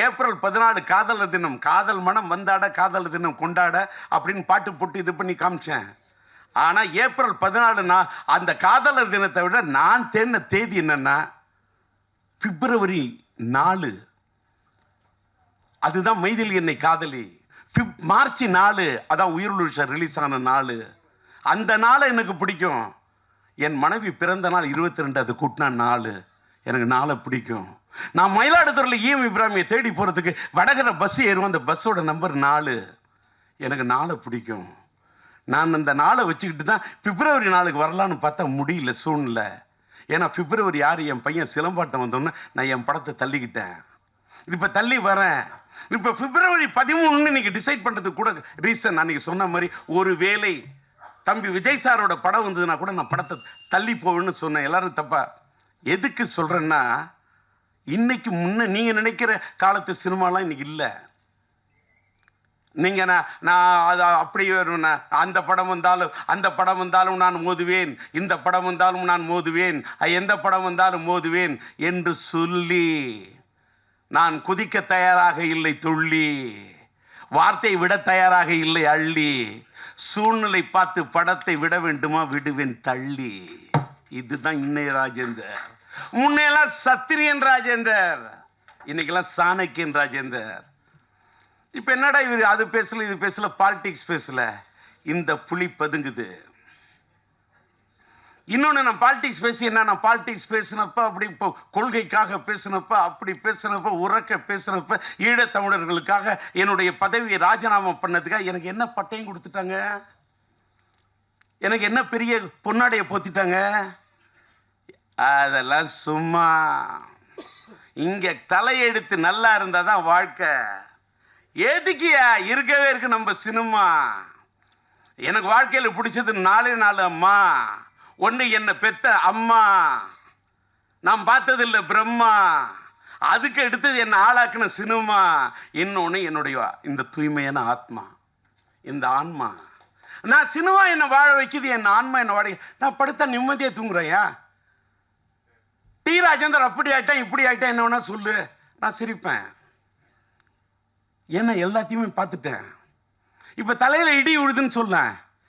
ஏப்ரல் 14 காதலர் தினம், காதல் மனம் வந்தாட காதலர் தினம் கொண்டாட அப்படின்னு பாட்டு போட்டு இது பண்ணி காமிச்சேன். ஆனால் ஏப்ரல் 14 நான் அந்த காதலர் தினத்தை விட நான் தேடின தேதி என்னன்னா பிப்ரவரி 4. அதுதான் மைதிலி என்னை காதலி. மார்ச் 4 அதான் உயிருள்ள ரிலீஸ் ஆன நாள். அந்த நாளை எனக்கு பிடிக்கும். என் மனைவி பிறந்த நாள் 22, அது கூட்டின நாள். எனக்கு நாளை பிடிக்கும். நான் மயிலாடுதுறையில் ஈஎம் இப்ராஹிமியை தேடி போகிறதுக்கு வடகர பஸ் ஏறுவோம், அந்த பஸ்ஸோட நம்பர் 4. எனக்கு நாளை பிடிக்கும். நான் அந்த நாளை வச்சுக்கிட்டு தான் பிப்ரவரி 4க்கு வரலான்னு பார்த்தா முடியல சூழ்நிலை. ஏன்னா பிப்ரவரி 6 என் பையன் சிலம்பாட்டம் வந்தோன்னே நான் என் படத்தை தள்ளிக்கிட்டேன். இப்போ தள்ளி வரேன். இப்போ பிப்ரவரி 13 இன்னைக்கு டிசைட் பண்ணுறதுக்கு கூட ரீசன் அன்னைக்கு சொன்ன மாதிரி, ஒரு வேளை தம்பி விஜய் சாரோட படம் வந்ததுன்னா கூட நான் படத்தை தள்ளி போவேன்னு சொன்னேன். எல்லாரும் தப்பா எதுக்கு சொல்கிறேன்னா, இன்னைக்கு முன்ன நீங்கள் நினைக்கிற காலத்து சினிமாலாம் இன்னைக்கு இல்லை. நீங்கள் நான் அது அப்படி வரும்னா, அந்த படம் வந்தாலும் நான் மோதுவேன், இந்த படம் வந்தாலும் நான் மோதுவேன், எந்த படம் வந்தாலும் மோதுவேன் என்று சொல்லி நான் குதிக்க தயாராக இல்லை துள்ளி, வார்த்தை விட தயாராக இல்லை அள்ளி, சூழ்நிலை பார்த்து படத்தை விட வேண்டுமா விடுவேன் தள்ளி. இதுதான் இன்னைய ராஜேந்தர். முன்னையெல்லாம் சத்திரியன் ராஜேந்தர், இன்னைக்கெல்லாம் சாணக்கியன் ராஜேந்தர். இப்ப என்னடா இவர் அது பேசல இது பேசல, பாலிடிக்ஸ் பேசல, இந்த புலி பதுங்குது. இன்னொன்று, நான் பாலிடிக்ஸ் பேசி என்ன, நான் பாலிடிக்ஸ் பேசினப்ப அப்படி இப்போ கொள்கைக்காக பேசினப்ப, அப்படி பேசினப்ப, உறக்க பேசினப்ப, ஈழத்தமிழர்களுக்காக என்னுடைய பதவியை ராஜினாமா பண்ணதுக்காக எனக்கு என்ன பட்டையும் கொடுத்துட்டாங்க, எனக்கு என்ன பெரிய பொன்னாடையை போத்திட்டாங்க. அதெல்லாம் சும்மா. இங்க தலையெடுத்து நல்லா இருந்தாதான் வாழ்க்கை. எதுக்கியா இருக்கவே இருக்கு நம்ம சினிமா. எனக்கு வாழ்க்கையில் பிடிச்சது 4 அம்மா. ஒன்று என்னை பெத்த அம்மா, நான் பார்த்ததில்லை பிரம்மா, அதுக்கு எடுத்தது என்னை ஆளாக்குன சினிமா. இன்னொன்று என்னுடைய இந்த தூய்மையான ஆத்மா, இந்த ஆன்மா. நான் சினிமா என்னை வாழ வைக்குது, என் ஆன்மா என்னை வாழ. நான் படுத்தா நிம்மதியை தூங்குறேயா? டி ராஜேந்தர் அப்படி ஆயிட்டேன் இப்படி ஆயிட்டேன் என்ன வேணா சொல்லு, நான் சிரிப்பேன். ஏன்னா எல்லாத்தையுமே பார்த்துட்டேன். இப்ப தலையில இடி உழுதுன்னு சொல்ல,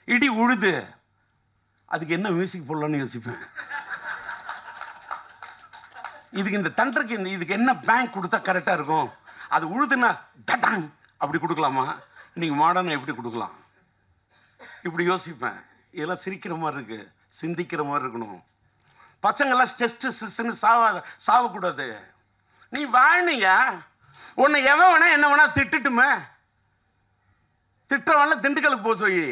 இடி உழுது, அதுக்கு என்ன மியூசிக் போடலான்னு யோசிப்பேன். இதுக்கு இந்த தண்டருக்கு இதுக்கு என்ன பேங்க் கொடுத்தா கரெக்டா இருக்கும்? அது உழுதுன்னா தட்டாங் அப்படி கொடுக்கலாமா? இன்னைக்கு மாடர்னா எப்படி கொடுக்கலாம்? இப்படி யோசிப்பேன். இதெல்லாம் சிரிக்கிற மாதிரி இருக்கு, சிந்திக்கிற மாதிரி இருக்கணும். பசங்கள்லாம் ஸ்ட்ரெஸ்ன்னு சாவக்கூடாது. நீ வாழ்னியா, உன்னை எவன் வேணா என்ன வேணா திட்டுட்டுமே, திட்டவன்ல திண்டுக்கலுக்கு போக சொல்லி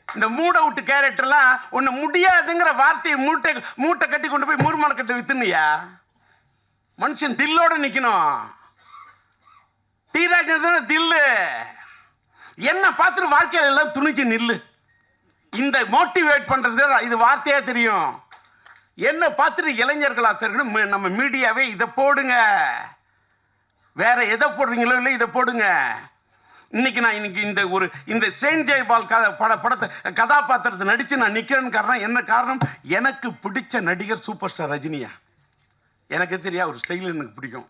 இந்த மூட விட்டு கேரக்டர்லாம் உன்னை முடியாதுங்கிற வார்த்தையை மூட்டை கட்டி கொண்டு போய் மூர்மான கட்ட வித்துனியா? மனுஷன் தில்லோட நிக்கணும். டீராஜன் தில்லு என்ன பார்த்துட்டு வாழ்க்கையில எல்லாம் துணிச்சு நில்லு. இந்த மோட்டிவேட் பண்றது இது வார்த்தையா தெரியும். என்ன பார்த்துட்டு இளைஞர்களா சார் நம்ம மீடியாவே இதை போடுங்க, வேற எதை போடுறீங்களோ இல்லை இதை போடுங்க. இன்னைக்கு இந்த செயின்ட் ஜெயபால் படத்தை கதாபாத்திரத்தை நடிச்சு நான் நிக்கிறேன்னு காரணம் என்ன? காரணம், எனக்கு பிடிச்ச நடிகர் சூப்பர் ஸ்டார் ரஜினியா. எனக்கு தெரியாது, அவர் ஸ்டைல் எனக்கு பிடிக்கும்,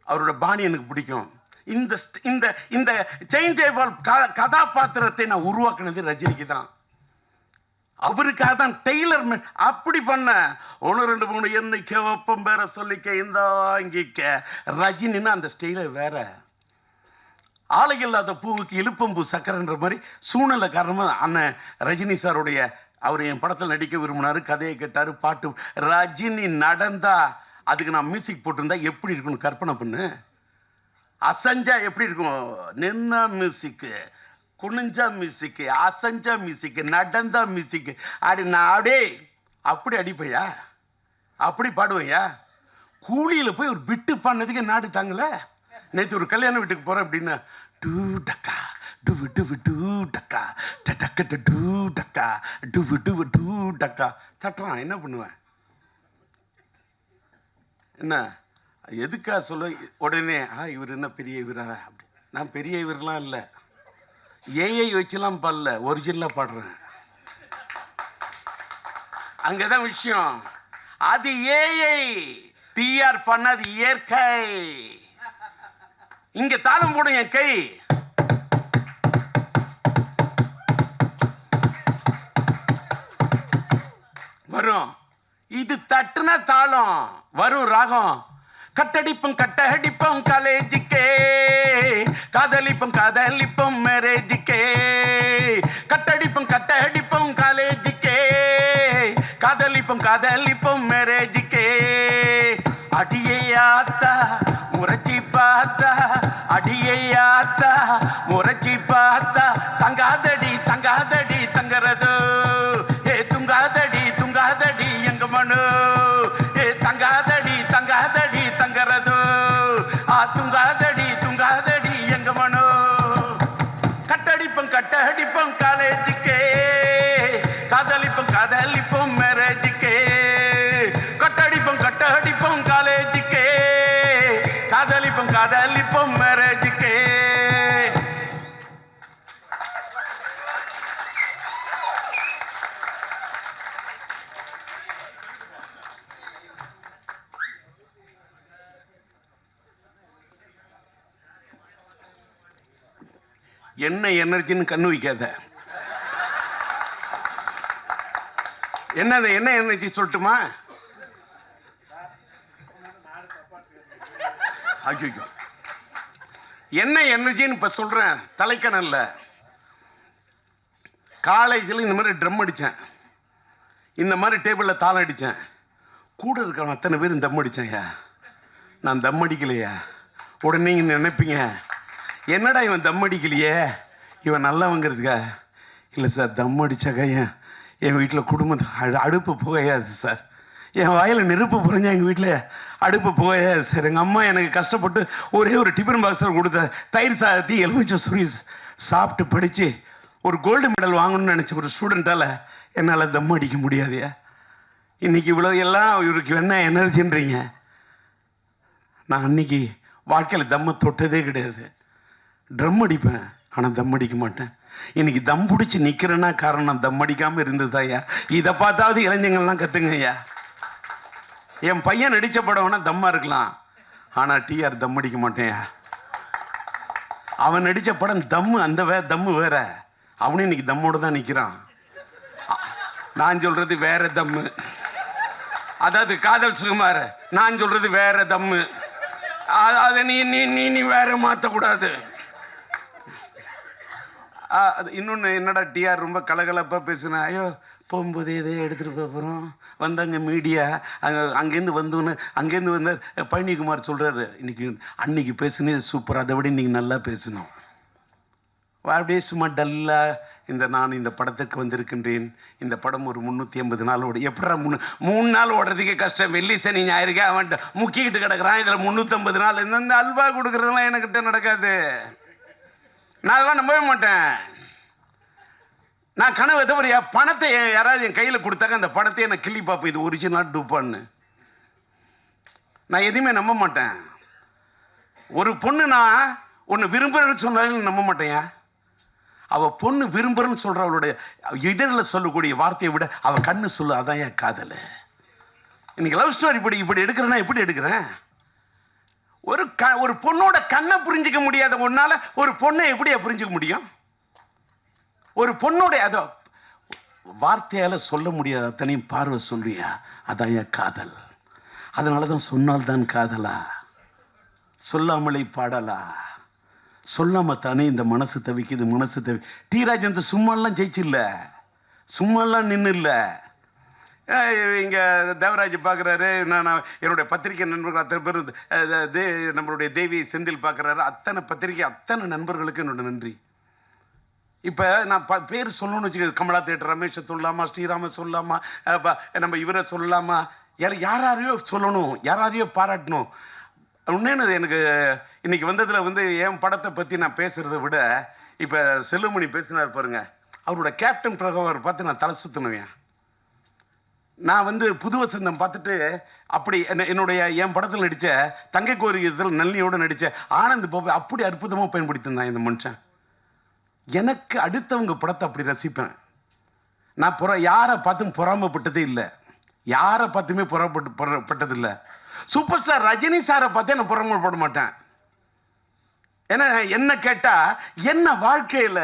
அவரோட பாணி எனக்கு பிடிக்கும். இந்த செயின்ட் ஜெயபால் கதாபாத்திரத்தை நான் உருவாக்குனது ரஜினிக்கு தான். அவருக்காக தான் டெய்லர் அப்படி பண்ண. 1 2 3 என்னைக்க ஒப்பம் பேர சொல்லிக்க இந்த இங்கிக்க. ரஜினின்னா அந்த ஸ்டைல வேற. ஆலை இல்லாத பூவுக்கு இழுப்பம்பூ சக்கரன்ற மாதிரி சூழ்நிலை காரணமாக அண்ணன் ரஜினி சாருடைய அவர் என் படத்தில் நடிக்க விரும்பினாரு, கதையை கேட்டாரு, பாட்டு. ரஜினி நடந்தா அதுக்கு நான் மியூசிக் போட்டிருந்தா எப்படி இருக்கணும் கற்பனை பண்ணு. அசஞ்சா எப்படி இருக்கும்? நின்னா மியூசிக்கு, குனிஞ்சா மியூசிக்கு, அசஞ்சா மியூசிக்கு, நடந்தா மியூசிக்கு. நான் அப்படியே அப்படி அடிப்பையா, அப்படி பாடுவையா? கூலியில் போய் ஒரு பிட்டு பண்ணதுக்கு நாடு தாங்கல. நேற்று ஒரு கல்யாண வீட்டுக்கு போறேன் அப்படின்னா டூ டக்கா டுவு டுவு டூ டக்கா டக்க டூ டக்கா டுவு டுவு டூ டக்கா தட்டுறான். என்ன பண்ணுவேன்? என்ன எதுக்கா சொல்ல உடனே இவர் என்ன பெரிய இவரா? அப்படி நான் பெரிய இவரெலாம் இல்லை, ஏஐ வச்சுலாம் பாடல, ஒரிஜினலாக பாடுறேன். அங்கதான் விஷயம். அது ஏஐ, டிஆர் பண்ணது இயற்கை. இங்க தாளம் போடுங்க, கை வரும். இது தட்டுனா தாளம் வரும், ராகம். கட்டடிப்போம் கட்டடிப்போம் காலேஜுக்கே, காதலிப்போம் காதலிப்போம் மேரேஜுக்கே. கட்டடிப்போம் கட்டடிப்போம் காலேஜுக்கே, காதலிப்போம் காதலிப்போம் மேரேஜுக்கே. அடியையாத்தா முறைச்சி பார்த்தா, அடியையாத்தா முறைச்சி பார்த்தா, தங்காதடி தங்காதடி தங்கறதோ, ஏ துங்காதடி துங்காதடி எங்க மனு, ஏ தங்காதடி தங்காதடி தங்கறதோ, துங்காதடி துங்காதடி எங்க மனு. கட்டடிப்போம் கட்டடிப்போம் காலேஜுக்கே, காதலிப்போம் காதலிப்போம் மேரேஜுக்கே. கட்டடிப்போம் கட்டடிப்போம் காலேஜுக்கே, காதலிப்போம் காதலிப்போம் மேரேஜுக்கே. என்ன எனர்ஜின்னு கண்ணு வைக்காத. என்னது என்ன எனர்ஜி சொல்லட்டுமா? ஐயோ, என்ன எனர்ஜின்னு இப்ப சொல்றேன். தலைக்கணல்ல காலேஜில் இந்த மாதிரி ட்ரம் அடித்தேன், இந்த மாதிரி டேபிளில் தாளம் அடித்தேன். கூட இருக்கிறவன் அத்தனை பேரும் தம் அடித்தேன்யா, நான் தம் அடிக்கலையா. உடனே நீங்கள் நினைப்பீங்க, என்னடா இவன் தம் அடிக்கலையே, இவன் நல்லவங்கிறதுக்கா? இல்லை சார், தம் அடித்தாக்கா என் வீட்டில் குடும்பத்தை அடுப்பு புகையாது சார். என் வாயில் நெருப்பு புரிஞ்சா எங்கள் வீட்டில் அடுப்பு புகையாது சார். எங்கள் அம்மா எனக்கு கஷ்டப்பட்டு ஒரே ஒரு டிஃபன் பாக்ஸில் கொடுத்த தயிர் சாதத்தி எலுமிச்சை சுரீஸ் சாப்பிட்டு படித்து ஒரு கோல்டு மெடல் வாங்கணும்னு நினச்ச ஒரு ஸ்டூடெண்ட்டால் என்னால் தம் அடிக்க முடியாதையா. இன்றைக்கி இவ்வளோ எல்லாம் இவருக்கு என்ன எனர்ஜின்றீங்க. நான் அன்றைக்கி வாழ்க்கையில் தம்மை தொட்டதே கிடையாது. ட்ரம் அடிப்பேன், ஆனால் தம் அடிக்க மாட்டேன். இன்னைக்கு தம் பிடிச்சி நிற்கிறேன்னா காரணம் தம் அடிக்காமல் இருந்தது ஐயா. இதை பார்த்தாவது இளைஞங்கள்லாம் கற்றுங்க ஐயா. என் பையன் நடித்த படம் வேணா தம்மா இருக்கலாம், ஆனால் டிஆர் தம் அடிக்க மாட்டேன். அவன் நடித்த படம் தம்மு, அந்த தம்மு வேற. அவனும் இன்னைக்கு தம்மோடு தான் நிற்கிறான். நான் சொல்றது வேற தம்மு, அதாவது காதல் சுகுமார். நான் சொல்றது வேற தம்மு, அதை நீ நீ நீ நீ வேற மாற்றக்கூடாது. இன்னொன்று என்னடா டிஆர் ரொம்ப கலகலப்பாக பேசுனா, ஐயோ போகும்போது இதே எடுத்துகிட்டு போகிறோம் வந்தாங்க மீடியா, அங்கேருந்து வந்தோன்னு அங்கேருந்து வந்தார் பழனிக்குமார் சொல்கிறாரு, இன்னைக்கு அன்னைக்கு பேசுனது சூப்பர், அதை விட இன்னைக்கு நல்லா பேசணும். அப்படியே சும்மா டல்லாக நான் இந்த படத்துக்கு வந்திருக்கின்றேன். இந்த படம் ஒரு 350 நாள் ஓடி. எப்படா 3 நாள் ஓடுறதுக்கே கஷ்டம், வெள்ளி சனி ஞாயிறுக்கே அவன் முக்கிக்கிட்டு கிடக்குறான். இதில் 350 நாள் இந்த அல்வா கொடுக்குறதுலாம் என்கிட்ட நடக்காது. நான் அதெல்லாம் நம்பவே மாட்டேன். நான் கனவு தவிர பணத்தை யாராவது என் கையில் கொடுத்தாக்க அந்த பணத்தை எனக்கு கிள்ளி பார்ப்பேன், இது ஒரிஜினல் டூப்பான்னு. நான் எதுவுமே நம்ப மாட்டேன். ஒரு பொண்ணு நான் ஒன்று விரும்புகிறேன்னு சொன்னாலும் நம்ப மாட்டேன். அவள் பொண்ணு விரும்புகிறேன்னு சொல்கிற அவளுடைய இதழில் சொல்லக்கூடிய வார்த்தையை விட அவள் கண்ணு சொல்லு, அதான் என் காதல். இன்னைக்கு லவ் ஸ்டோரி இப்படி எடுக்கிறேன்னா எப்படி எடுக்கிறேன்? ஒரு பொண்ணோட கண்ணை புரிஞ்சிக்க முடியாத ஒன்னால ஒரு பொண்ணை எப்படியா புரிஞ்சிக்க முடியும்? ஒரு பொண்ணுடைய அதை வார்த்தையால் சொல்ல முடியாத அத்தனையும் பார்வை சொல்றியா, அதான் என் காதல். அதனால தான் சொன்னால்தான் காதலா, சொல்லாமலே பாடலா, சொல்லாம தானே இந்த மனசு தவிக்குது, மனசு தவி. டி ராஜேந்தர் சும்மாலாம் ஜெயிச்சில்ல, சும்மாலாம் நின்று இல்லை. இங்கே தேவராஜ் பார்க்குறாரு, நான் என்னுடைய பத்திரிகை நண்பர்கள் அத்தனை பேர், நம்மளுடைய தேவி செந்தில் பார்க்குறாரு, அத்தனை பத்திரிகை அத்தனை நண்பர்களுக்கு என்னோட நன்றி. இப்போ நான் பேர் சொல்லணும்னு வச்சுக்க, கமலா தேட்டர் ரமேஷை சொல்லலாமா, ஸ்ரீராம சொல்லலாமா, நம்ம இவரை சொல்லலாமா, யாரையோ சொல்லணும், யாரையோ பாராட்டணும். உடனே எனக்கு இன்னைக்கு வந்ததில் என் படத்தை பற்றி நான் பேசுகிறத விட இப்போ செல்லுமணி பேசினார் பாருங்க, அவரோட கேப்டன் பிரபாகர் பார்த்து நான் தலை சுற்றினவேன். நான் புது வசந்தம் பார்த்துட்டு அப்படி என் படத்தில் நடித்த தங்கை கோரிக்கையில் நல்லியோடு நடித்த ஆனந்த் பாபு அப்படி அற்புதமாக பயன்படுத்தியிருந்தான் இந்த மனுஷன். எனக்கு அடுத்தவங்க படத்தை அப்படி ரசிப்பேன். நான் யாரை பார்த்தும் பொறாமப்பட்டதே இல்லை, யாரை பார்த்துமே பொறாமப்பட்டதில்லை. சூப்பர் ஸ்டார் ரஜினி சாரை பார்த்தே நான் பொறாமப்பட மாட்டேன். ஏன்னா என்ன கேட்டால் என்ன வாழ்க்கையில்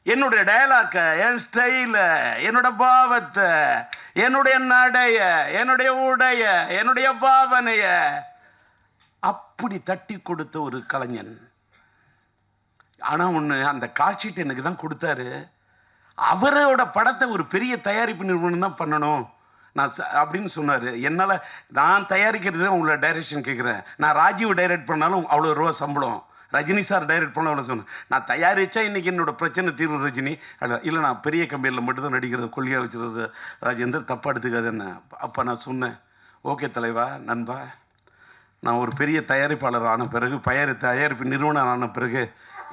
என்னுடைய டயலாக்க, என் ஸ்டைல, என்னோட பாவத்தை, என்னுடைய நடைய, என்னுடைய உடைய, என்னுடைய பாவனைய அப்படி தட்டி கொடுத்த ஒரு கலைஞன். ஆனால் ஒன்று, அந்த காட்சிட்டு எனக்கு தான் கொடுத்தாரு. அவரோட படத்தை ஒரு பெரிய தயாரிப்பு நிறுவனம் தான் பண்ணணும் நான் அப்படின்னு சொன்னார். என்னால் நான் தயாரிக்கிறது தான் உங்களை டைரக்ஷன் கேட்குறேன். நான் ராஜீவ் டைரக்ட் பண்ணாலும் அவ்வளோ ரூபா சம்பளம், ரஜினி சார் டைரக்ட் பண்ண அவ்வளோ சொன்னேன். நான் தயாரித்தா இன்றைக்கி என்னோட பிரச்சனை தீர்வு ரஜினி இல்லை, நான் பெரிய கம்பெனியில் மட்டும்தான் நடிக்கிறது, கொள்கையாக வச்சுருது ராஜேந்தர், தப்பாக எடுத்துக்காது என்ன. அப்போ நான் சொன்னேன், ஓகே தலைவா, நண்பா, நான் ஒரு பெரிய தயாரிப்பாளர் ஆன பிறகு, தயாரிப்பு நிறுவனம் ஆன பிறகு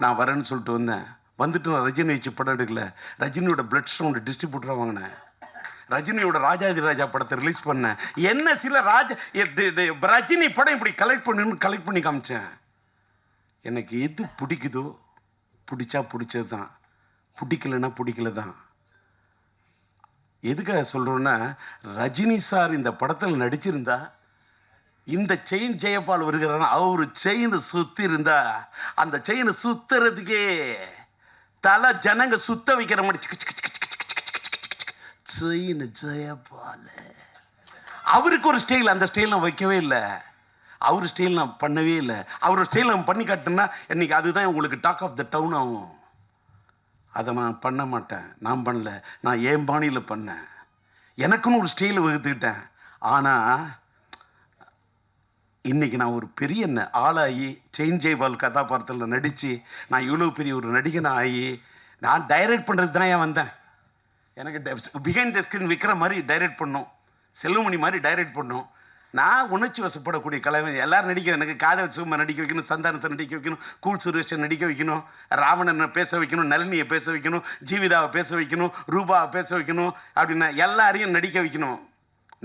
நான் வரேன்னு சொல்லிட்டு வந்துட்டு நான் ரஜினி வச்சு படம் எடுக்கல, ரஜினியோட பிளட் ஸ்டோன் டிஸ்ட்ரிபியூட்டராக வாங்கினேன், ரஜினியோட ராஜாதி ராஜா படத்தை ரிலீஸ் பண்ணேன். என்ன சில ரஜினி படம் இப்படி கலெக்ட் பண்ணி காமிச்சேன். எனக்கு எது பிடிக்குதோ, பிடிச்சா பிடிச்சது தான், பிடிக்கலன்னா பிடிக்கல தான். எதுக்காக சொல்கிறோன்னா, ரஜினி சார் இந்த படத்தில் நடிச்சிருந்தா, இந்த செயின் ஜெயபால் வருகிறார், அவர் செயின் சுற்றி இருந்தா, அந்த செயினை சுத்துறதுக்கே தலை ஜனங்க சுத்த வைக்கிற மாதிரி செயின் ஜெயபால். அவருக்கு ஒரு ஸ்டைல், அந்த ஸ்டைல் நான் வைக்கவே இல்லை, அவர் ஸ்டைல் நான் பண்ணவே இல்லை. அவர் ஸ்டைல் நான் பண்ணி காட்டினா இன்னைக்கு அதுதான் உங்களுக்கு டாக் ஆஃப் த டவுன் ஆகும். அதை நான் பண்ண மாட்டேன், நான் பண்ணல, நான் என் பாணியில் பண்ணேன், எனக்குன்னு ஒரு ஸ்டைலை வகுத்துக்கிட்டேன். ஆனால் இன்றைக்கி நான் ஒரு பெரிய ஆளாகி செயின் ஜெய்பால் கதாபாத்திரத்தில் நடித்து நான் இவ்வளோ பெரிய ஒரு நடிகனாக ஆகி நான் டைரக்ட் பண்ணுறது தான் ஏன் வந்தேன். எனக்கு பிஹைண்ட் த ஸ்க்ரீன் விற்கிற மாதிரி டைரக்ட் பண்ணோம், செல்லுமணி மாதிரி டைரக்ட் பண்ணோம். நான் உணர்ச்சி வசப்படக்கூடிய கலைஞர், எல்லோரும் நடிக்க, எனக்கு காதல் சும்மா நடிக்க வைக்கணும், சந்தானத்தை நடிக்க வைக்கணும், கூல் சுரேஷை நடிக்க வைக்கணும், ராவணனை பேச வைக்கணும், நளினியை பேச வைக்கணும், ஜீவிதாவை பேச வைக்கணும், ரூபாவை பேச வைக்கணும், அப்படின்னா எல்லாரையும் நடிக்க வைக்கணும்.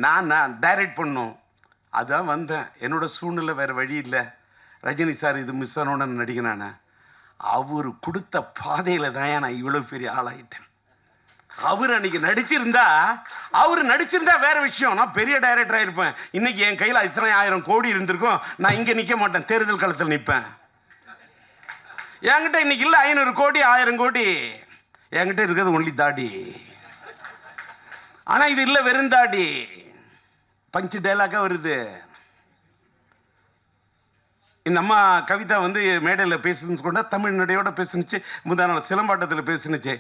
நான் டைரக்ட் பண்ணணும், அதான் வந்தேன். என்னோட சூழ்நிலை வேறு வழி இல்லை. ரஜினி சார் இது மிஸ் ஆனோன்னு நடிகனானே, அவர் கொடுத்த பாதையில் தான் நான் இவ்வளோ பெரிய ஆளாயிட்டேன். அவர் அன்னைக்கு நடிச்சிருந்தா வேற விஷயம், நான் பெரிய டைரக்டர் ஆயிருப்பேன். இன்னைக்கு என் கையில் இத்தனை 1000 கோடி இருந்திருக்கும், நான் இங்கே நிற்க மாட்டேன், தேர்தல் காலத்தில் நிற்பேன். என்கிட்ட இன்னைக்கு இல்லை 500 கோடி 1000 கோடி, என்கிட்ட இருக்கிறது ஒன்லி தாடி. ஆனா இது இல்லை, வெறும் தாடி. பஞ்சு டைலாக்கா வருது. இந்த அம்மா கவிதா வந்து மேடையில் பேசுன்னு கொண்டா தமிழ்நடையோட பேசுனுச்சு. முந்தா நாள் சிலம்பாட்டத்தில் பேசுனுச்சு.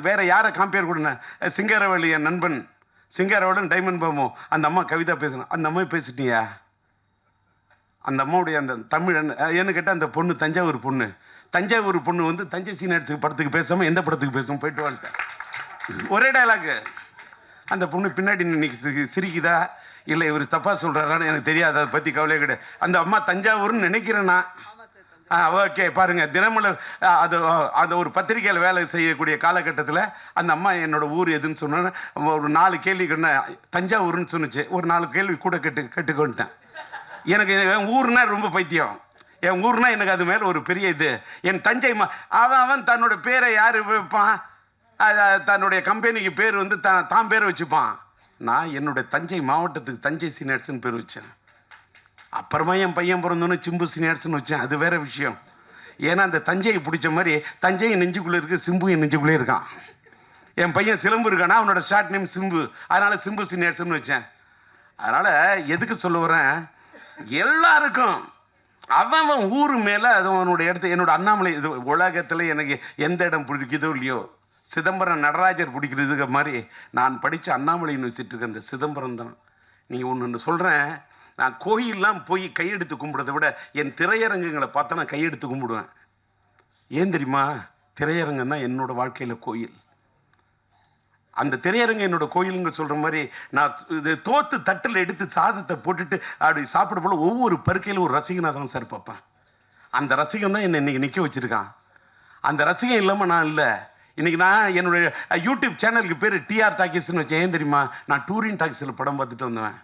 வேற யாரை காம்பேர் கொடுன? சிங்காரவேலி என் நண்பன் சிங்காரவேலன் டைமண்ட் பாமோ அந்த அம்மா கவிதா பேசணும். அந்த அம்மா பேசிட்டியா? அந்த அம்மாவுடைய அந்த தமிழ் ஏன்னு கேட்டால் அந்த பொண்ணு தஞ்சாவூர் பொண்ணு. தஞ்சாவூர் பொண்ணு வந்து தஞ்சை சீனியர்ஸ் படத்துக்கு பேசாமல் எந்த படத்துக்கு பேசும் போயிட்டு வந்துட்டேன். ஒரே டைலாக்கு. அந்த பொண்ணு பின்னாடி இன்னைக்கு சிரிக்குதா இல்லை இவர் தப்பாக சொல்கிறாரான்னு எனக்கு தெரியாது, அதை பற்றி கவலையே கிடையாது. அந்த அம்மா தஞ்சாவூர்னு நினைக்கிறேன்னா ஓகே பாருங்க. தினமலர் அது அது ஒரு பத்திரிகையில் வேலை செய்யக்கூடிய காலகட்டத்தில் அந்த அம்மா என்னோட ஊர் எதுன்னு சொன்னோன்னா ஒரு 4 கேள்வி தஞ்சாவூர்னு சொன்னிச்சு. ஒரு 4 கேள்வி கூட கேட்டுக்கொண்டேன். எனக்கு என் ஊர்னா ரொம்ப பைத்தியம். என் ஊர்னா எனக்கு அது மேலே ஒரு பெரிய இது. என் தஞ்சை அவன் தன்னோட பேரை யார் வைப்பான்? தன்னுடைய கம்பெனிக்கு பேர் வந்து தான் பேரை வச்சுப்பான். நான் என்னுடைய தஞ்சை மாவட்டத்துக்கு தஞ்சை சீனியர்ஸ்ன்னு பேர் வச்சேன். அப்புறமா என் பையன் பிறந்தோன்னு சிம்பு சீனியர்ஸ்ன்னு வச்சேன். அது வேற விஷயம். ஏன்னா அந்த தஞ்சையை பிடிச்ச மாதிரி தஞ்சையை நெஞ்சுக்குள்ளே இருக்குது, சிம்பு என் நெஞ்சுக்குள்ளே இருக்கான். என் பையன் சிலம்பு இருக்கானா, அவனோட ஷார்ட் நேம் சிம்பு, அதனால சிம்பு சீனியர்ஸ்ன்னு வச்சேன். அதனால எதுக்கு சொல்ல வரேன், எல்லாருக்கும் அவன் ஊர் மேலே அது அவனுடைய இடத்து. என்னோட அண்ணாமலை இது உலகத்தில் எனக்கு எந்த இடம் பிடிக்குதோ இல்லையோ, சிதம்பரம் நடராஜர் பிடிக்கிறதுக்கு மாதிரி நான் படித்த அண்ணாமலை யூனிவர்சிட்டி இருக்க அந்த சிதம்பரம் தான். நீங்கள் ஒன்று சொல்கிறேன், நான் கோயிலெலாம் போய் கையெடுத்து கும்பிட்றதை விட என் திரையரங்குகளை பார்த்தா நான் கையெடுத்து கும்பிடுவேன். ஏன் தெரியுமா? திரையரங்கம் தான் என்னோடய வாழ்க்கையில் கோயில். அந்த திரையரங்கு என்னோட கோயிலுங்க சொல்கிற மாதிரி நான் இது தோத்து தட்டில் எடுத்து சாதத்தை போட்டுட்டு அப்படி சாப்பிட போல ஒவ்வொரு பருக்கையில் ஒரு ரசிகனாக தான் சார் பார்ப்பேன். அந்த ரசிகன் தான் என்னை இன்றைக்கி நிற்க வச்சுருக்கான். அந்த ரசிகன் இல்லாமல் நான் இல்லை. இன்றைக்கி நான் என்னுடைய யூடியூப் சேனலுக்கு பேர் டிஆர் டாக்கீஸ்ன்னு வச்சேன். ஏன் தெரியுமா? நான் டூரிங் டாக்கீஸில் படம் பார்த்துட்டு வந்தேன்.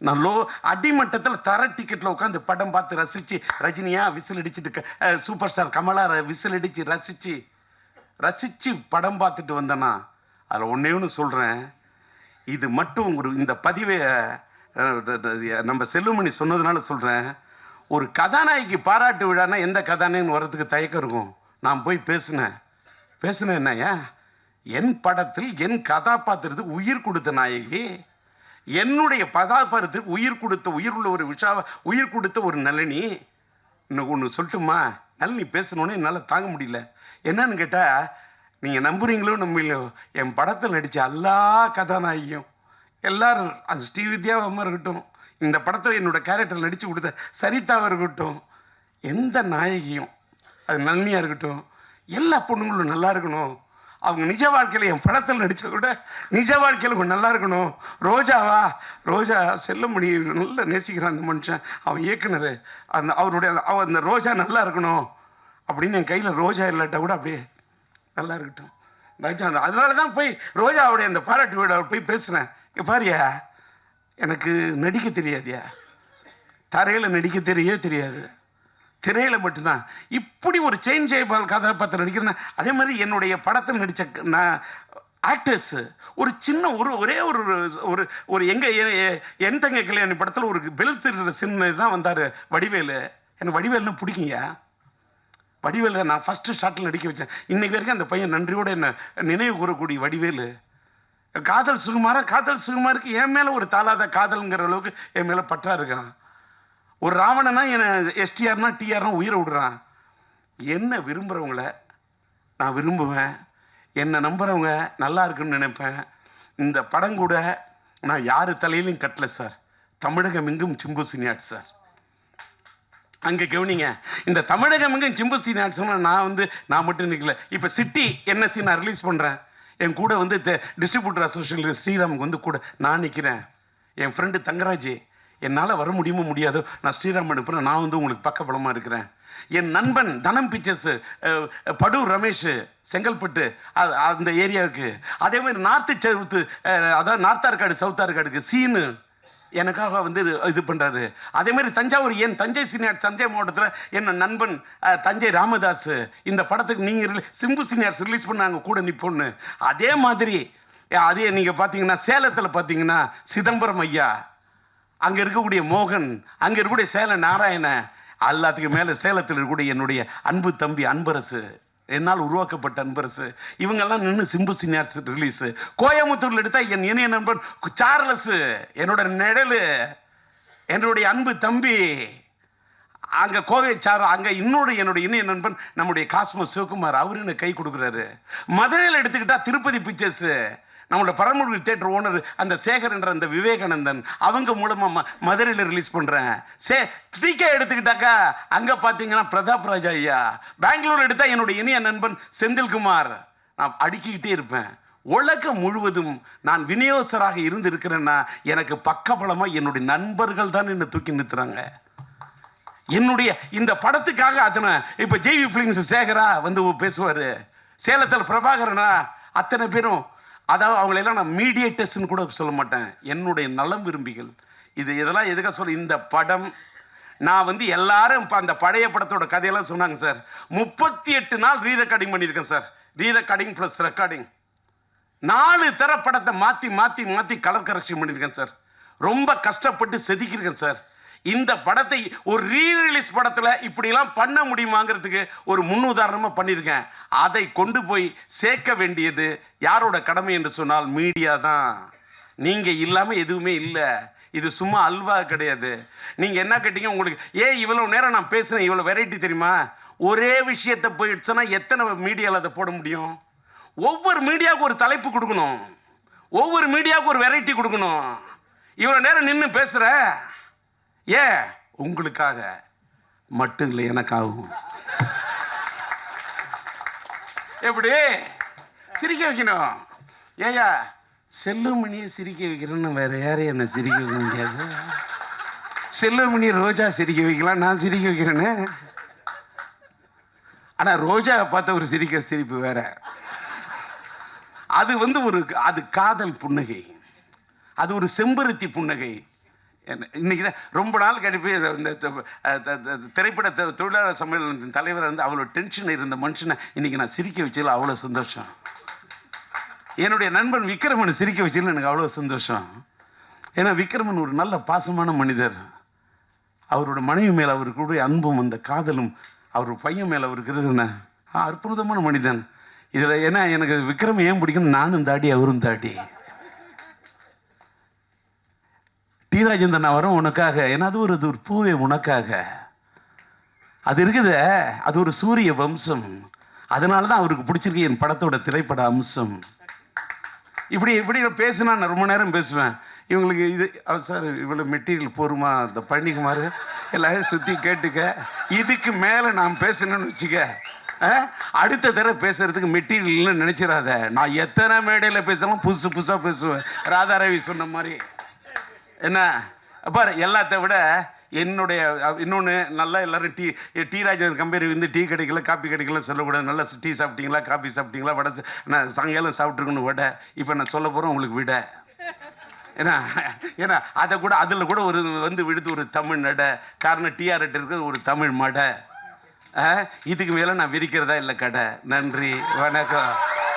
நான் அடிமட்டத்தில் தர டிக்கெட்டில் உட்காந்து படம் பார்த்து ரசித்து, ரஜினியா விசில் அடிச்சுட்டு, சூப்பர் ஸ்டார் கமலா விசில் அடித்து ரசித்து படம் பார்த்துட்டு வந்தேன்னா அதில் ஒன்று சொல்கிறேன். இது மட்டும் இந்த பதிவை நம்ம செல்லுமணி சொன்னதுனால சொல்கிறேன். ஒரு கதாநாயகி பாராட்டு விழானா எந்த கதாநாயகன் வர்றதுக்கு தயக்கம் இருக்கும். நான் போய் பேசினேன் என்னையா, என் படத்தில் என் கதாபாத்திரத்துக்கு உயிர் கொடுத்த நாயகி, என்னுடைய கதாபாத்திரத்துக்கு உயிர் கொடுத்த உயிருள்ள ஒரு உயிர் கொடுத்த ஒரு நளினி. இன்னும் ஒன்று சொல்லட்டுமா? நளினி பேசணுன்னு என்னால் தாங்க முடியல. என்னன்னு கேட்டால், நீங்கள் நம்புறீங்களோ நம்பலையோ, என் படத்தில் நடித்த எல்லா கதாநாயகியும் எல்லாரும், அது ஸ்ரீவித்யாவாக இருக்கட்டும், இந்த படத்தில் என்னோடய கேரக்டர் நடித்து கொடுத்த சரிதாவாக இருக்கட்டும், எந்த நாயகியும், அது நளினியாக இருக்கட்டும், எல்லா பொண்ணுங்களும் நல்லா இருக்கணும். அவங்க நிஜ வாழ்க்கையில் என் படத்தில் நடித்த கூட நிஜ வாழ்க்கையில் அவங்க நல்லா இருக்கணும். ரோஜா செல்லமணி நல்லா நேசிக்கிறான் அந்த மனுஷன், அவன் இயக்குனர். அந்த ரோஜா நல்லா இருக்கணும் அப்படின்னு என் கையில் ரோஜா இல்லாட்டா கூட அப்படியே நல்லா இருக்கட்டும் ராஜா. அதனால தான் போய் ரோஜாவுடைய அந்த பாராட்டு விழா போய் பேசுகிறேன். பாரியா, எனக்கு நடிக்க தெரியாதியா, தரையில் நடிக்க தெரியாது, திரையில் மட்டும்தான். இப்படி ஒரு செயின் ஜெயபால் கதாபாத்திரம் நடிக்கிறேன். அதே மாதிரி என்னுடைய படத்தில் நடித்த நான் ஆக்டர்ஸு ஒரு சின்ன ஒரே ஒரு என் தங்க கல்யாணி படத்தில் ஒரு பெல் திருடுற சின்ன தான் வந்தார் வடிவேலு. எனக்கு வடிவேலுன்னு பிடிக்குங்க. வடிவேலு நான் ஃபஸ்ட்டு ஷாட்டில் நடிக்க வச்சேன். இன்றைக்கு வரைக்கும் அந்த பையன் நன்றியோடு என்னை நினைவு கூறக்கூடிய வடிவேலு. காதல் சுகுமாருக்கு என் மேலே ஒரு தாளாத காதல்ங்கிற அளவுக்கு என் மேலே பற்றா இருக்கான். ஒரு ராவணனா என்னை எஸ்டிஆர்னா டிஆர்னா உயிரை விடுறான். என்ன விரும்புகிறவங்கள நான் விரும்புவேன், என்னை நம்புகிறவங்க நல்லா இருக்குன்னு நினைப்பேன். இந்த படம் கூட நான் யார் தலையிலையும் கட்டலை சார். தமிழகம் எங்கும் சிம்பு சீனியர்ஸ் சார். அங்கே கவனிங்க, இந்த தமிழகம் எங்கும் சிம்பு சீனியர்ஸ்னா நான் மட்டும் நிற்கல. இப்போ சிட்டி என்எஸ்சி நான் ரிலீஸ் பண்ணுறேன். என் கூட டிஸ்ட்ரிபியூட்டர் அசோசியேஷன் ஸ்ரீராமுக்கு கூட நான் நிற்கிறேன். என் ஃப்ரெண்டு தங்கராஜ், என்னால் வர முடியுமோ முடியாதோ, நான் ஸ்ரீராம் அனுப்புகிறேன், நான் உங்களுக்கு பக்கபலமாக இருக்கிறேன். என் நண்பன் தனம் பிக்சர்ஸ் படூர் ரமேஷ் செங்கல்பட்டு அந்த ஏரியாவுக்கு, அதே மாதிரி அதாவது நார்த் ஆர்காடு சவுத் ஆர்காடுக்கு சீனு எனக்காக இது பண்ணுறாரு. அதே மாதிரி தஞ்சாவூர் என் தஞ்சை சீனியர் தஞ்சை மாவட்டத்தில் என் நண்பன் தஞ்சை ராமதாஸ் இந்த படத்துக்கு நீங்கள் சிம்பு சீனியர்ஸ் ரிலீஸ் பண்ணாங்க கூட நிற்போன்னு. அதே மாதிரி அதே நீங்கள் பார்த்தீங்கன்னா சேலத்தில் பார்த்தீங்கன்னா சிதம்பரம் ஐயா, அங்கே இருக்கக்கூடிய மோகன், அங்கே இருக்கக்கூடிய சேல நாராயண, எல்லாத்துக்கும் மேலே சேலத்தில் இருக்கக்கூடிய என்னுடைய அன்பு தம்பி அன்பரசு, என்னால் உருவாக்கப்பட்ட அன்பரசு, இவங்கெல்லாம் நின்று சிம்பு சினியார்ஸ் ரிலீஸ். கோயம்புத்தூர்ல எடுத்தா என் இணைய நண்பன் சார்லஸ், என்னோட நிழலு, என்னுடைய அன்பு தம்பி. அங்கே கோவை சார், அங்கே என்னுடைய இணைய நண்பன் நம்முடைய காஸ்மோஸ் சிவகுமார், அவரு எனக்கு கை கொடுக்குறாரு. மதுரையில் எடுத்துக்கிட்டா திருப்பதி பிக்சர்ஸ், நம்மளோட பரமக்குடி தியேட்டர் ஓனர் அந்த சேகர் என்ற அந்த விவேகானந்தன், அவங்க மூலமாக மதுரையில் ரிலீஸ் பண்ணுறேன். டிகே எடுத்துக்கிட்டாக்கா அங்கே பார்த்தீங்கன்னா பிரதாப் ராஜா ஐயா. பெங்களூர் எடுத்தால் என்னுடைய இணைய நண்பன் செந்தில்குமார். நான் அடுக்கிக்கிட்டே இருப்பேன். உலகம் முழுவதும் நான் விநியோகராக இருந்து இருக்கிறேன்னா எனக்கு பக்கபலமாக என்னுடைய நண்பர்கள் தான் என்னை தூக்கி நிறுத்துறாங்க. என்னுடைய இந்த படத்துக்காக அத்தனை, இப்போ ஜேவி பிலிம்ஸ் சேகரா வந்து பேசுவார், சேலத்தில் பிரபாகரனா, அத்தனை பேரும். அதாவது அவங்களெல்லாம் நான் மீடியேட்டர்ஸ்ன்னு கூட சொல்ல மாட்டேன், என்னுடைய நலம் விரும்பிகள். இதெல்லாம் எதுக்காக சொல்ல, இந்த படம் நான் வந்து எல்லாரும் இப்போ அந்த பழைய படத்தோட கதையெல்லாம் சொன்னாங்க சார். 38 நாள் ரீ ரெக்கார்டிங் பண்ணியிருக்கேன் சார். ரீ ரெக்கார்டிங் ப்ளஸ் ரெக்கார்டிங் 4 தர படத்தை மாற்றி மாற்றி மாற்றி கலர் கரெக்ஷன் பண்ணியிருக்கேன் சார். ரொம்ப கஷ்டப்பட்டு செதுக்கியிருக்கேன் சார். இந்த படத்தை ஒரு ரீ ரிலீஸ் படத்தில் இப்படிலாம் பண்ண முடியுமாங்கிறதுக்கு ஒரு முன்னுதாரணமாக பண்ணியிருக்கேன். அதை கொண்டு போய் சேர்க்க வேண்டியது யாரோட கடமை என்று சொன்னால் மீடியா தான். நீங்கள் இல்லாமல் எதுவுமே இல்லை. இது சும்மா அல்வா கிடையாது. நீங்கள் என்ன கேட்டீங்க, உங்களுக்கு இவ்வளோ நேரம் நான் பேசுகிறேன், இவ்வளோ வெரைட்டி தெரியுமா? ஒரே விஷயத்தை போயிடுச்சுன்னா எத்தனை மீடியாவில் அதை போட முடியும்? ஒவ்வொரு மீடியாவுக்கு ஒரு தலைப்பு கொடுக்கணும், ஒவ்வொரு மீடியாவுக்கு ஒரு வெரைட்டி கொடுக்கணும். இவ்வளோ நேரம் நின்று பேசுகிற உங்களுக்காக மட்டும் இல்லை, எனக்காகும். எப்படி சிரிக்க வைக்கணும்? ஏயா செல்லுமணியை சிரிக்க வைக்கிறேன்னு வேற யாரையும் என்ன சிரிக்க வைக்க முடியாது. செல்லுமணி ரோஜா சிரிக்க வைக்கலாம், நான் சிரிக்க வைக்கிறேன்னு. ஆனா ரோஜா பார்த்த ஒரு சிரிப்பு வேற. அது வந்து அது காதல் புன்னகை, அது ஒரு செம்பருத்தி புன்னகை. இன்னைக்கு தான் ரொம்ப நாள் கழிப்பு இந்த திரைப்பட தொழிலாளர் சம்மேளனத்தின் தலைவர் வந்து அவ்வளோ டென்ஷன் இருந்த மனுஷனை இன்னைக்கு நான் சிரிக்க வச்சதில் அவ்வளோ சந்தோஷம். என்னுடைய நண்பன் விக்ரமனை சிரிக்க வச்சதில் எனக்கு அவ்வளோ சந்தோஷம். ஏன்னா விக்ரமன் ஒரு நல்ல பாசமான மனிதர். அவரோட மனைவி மேலே அவருக்கு அன்பும் அந்த காதலும், அவர் பையன் மேலே அவருக்கு இருக்குதுன்னா அற்புதமான மனிதன். இதில் ஏன்னா எனக்கு விக்ரம் ஏன் பிடிக்கும், நானும் தாடி அவரும் தாடி. டி ராஜேந்திரன் நான் வரும் உனக்காக, ஏன்னா அது ஒரு பூவே உனக்காக. அது இருக்குது, அது ஒரு சூரிய வம்சம். அதனால தான் அவருக்கு பிடிச்சிருக்கு என் படத்தோட திரைப்பட அம்சம். இப்படி பேசினா நான் ரொம்ப நேரம் பேசுவேன். இவங்களுக்கு இது சார் இவ்வளோ மெட்டீரியல் போருமா, இந்த பழனிக்குமார் எல்லாரும் சுற்றி கேட்டுக்க. இதுக்கு மேலே நான் பேசணும்னு வச்சுக்க, அடுத்த தடவை பேசுறதுக்கு மெட்டீரியல்னு நினைச்சிடாத. நான் எத்தனை மேடையில் பேசலாம் புதுசு புதுசாக பேசுவேன். ராதாரவி சொன்ன மாதிரி. என்ன பாரு, எல்லாத்த விட என்னுடைய இன்னொன்று நல்லா எல்லாரும் டி ராஜேந்திரன் கம்பெனி வந்து டீ கிடைக்கல காப்பி கிடைக்கல சொல்லக்கூடாது. நல்லா டீ சாப்பிட்டீங்களா, காப்பி சாப்பிட்டீங்களா, வடை நான் சாயங்காலம் சாப்பிட்ருக்கணும் வடை. இப்போ நான் சொல்ல போகிறேன் உங்களுக்கு விட. ஏன்னா அதை கூட அதில் கூட ஒரு வந்து விடுத்து ஒரு தமிழ் நடை. காரணம் டிஆர்எட் இருக்கிறது ஒரு தமிழ் மடை. இதுக்கு மேலே நான் விரிக்கிறதா இல்லை கடை. நன்றி, வணக்கம்.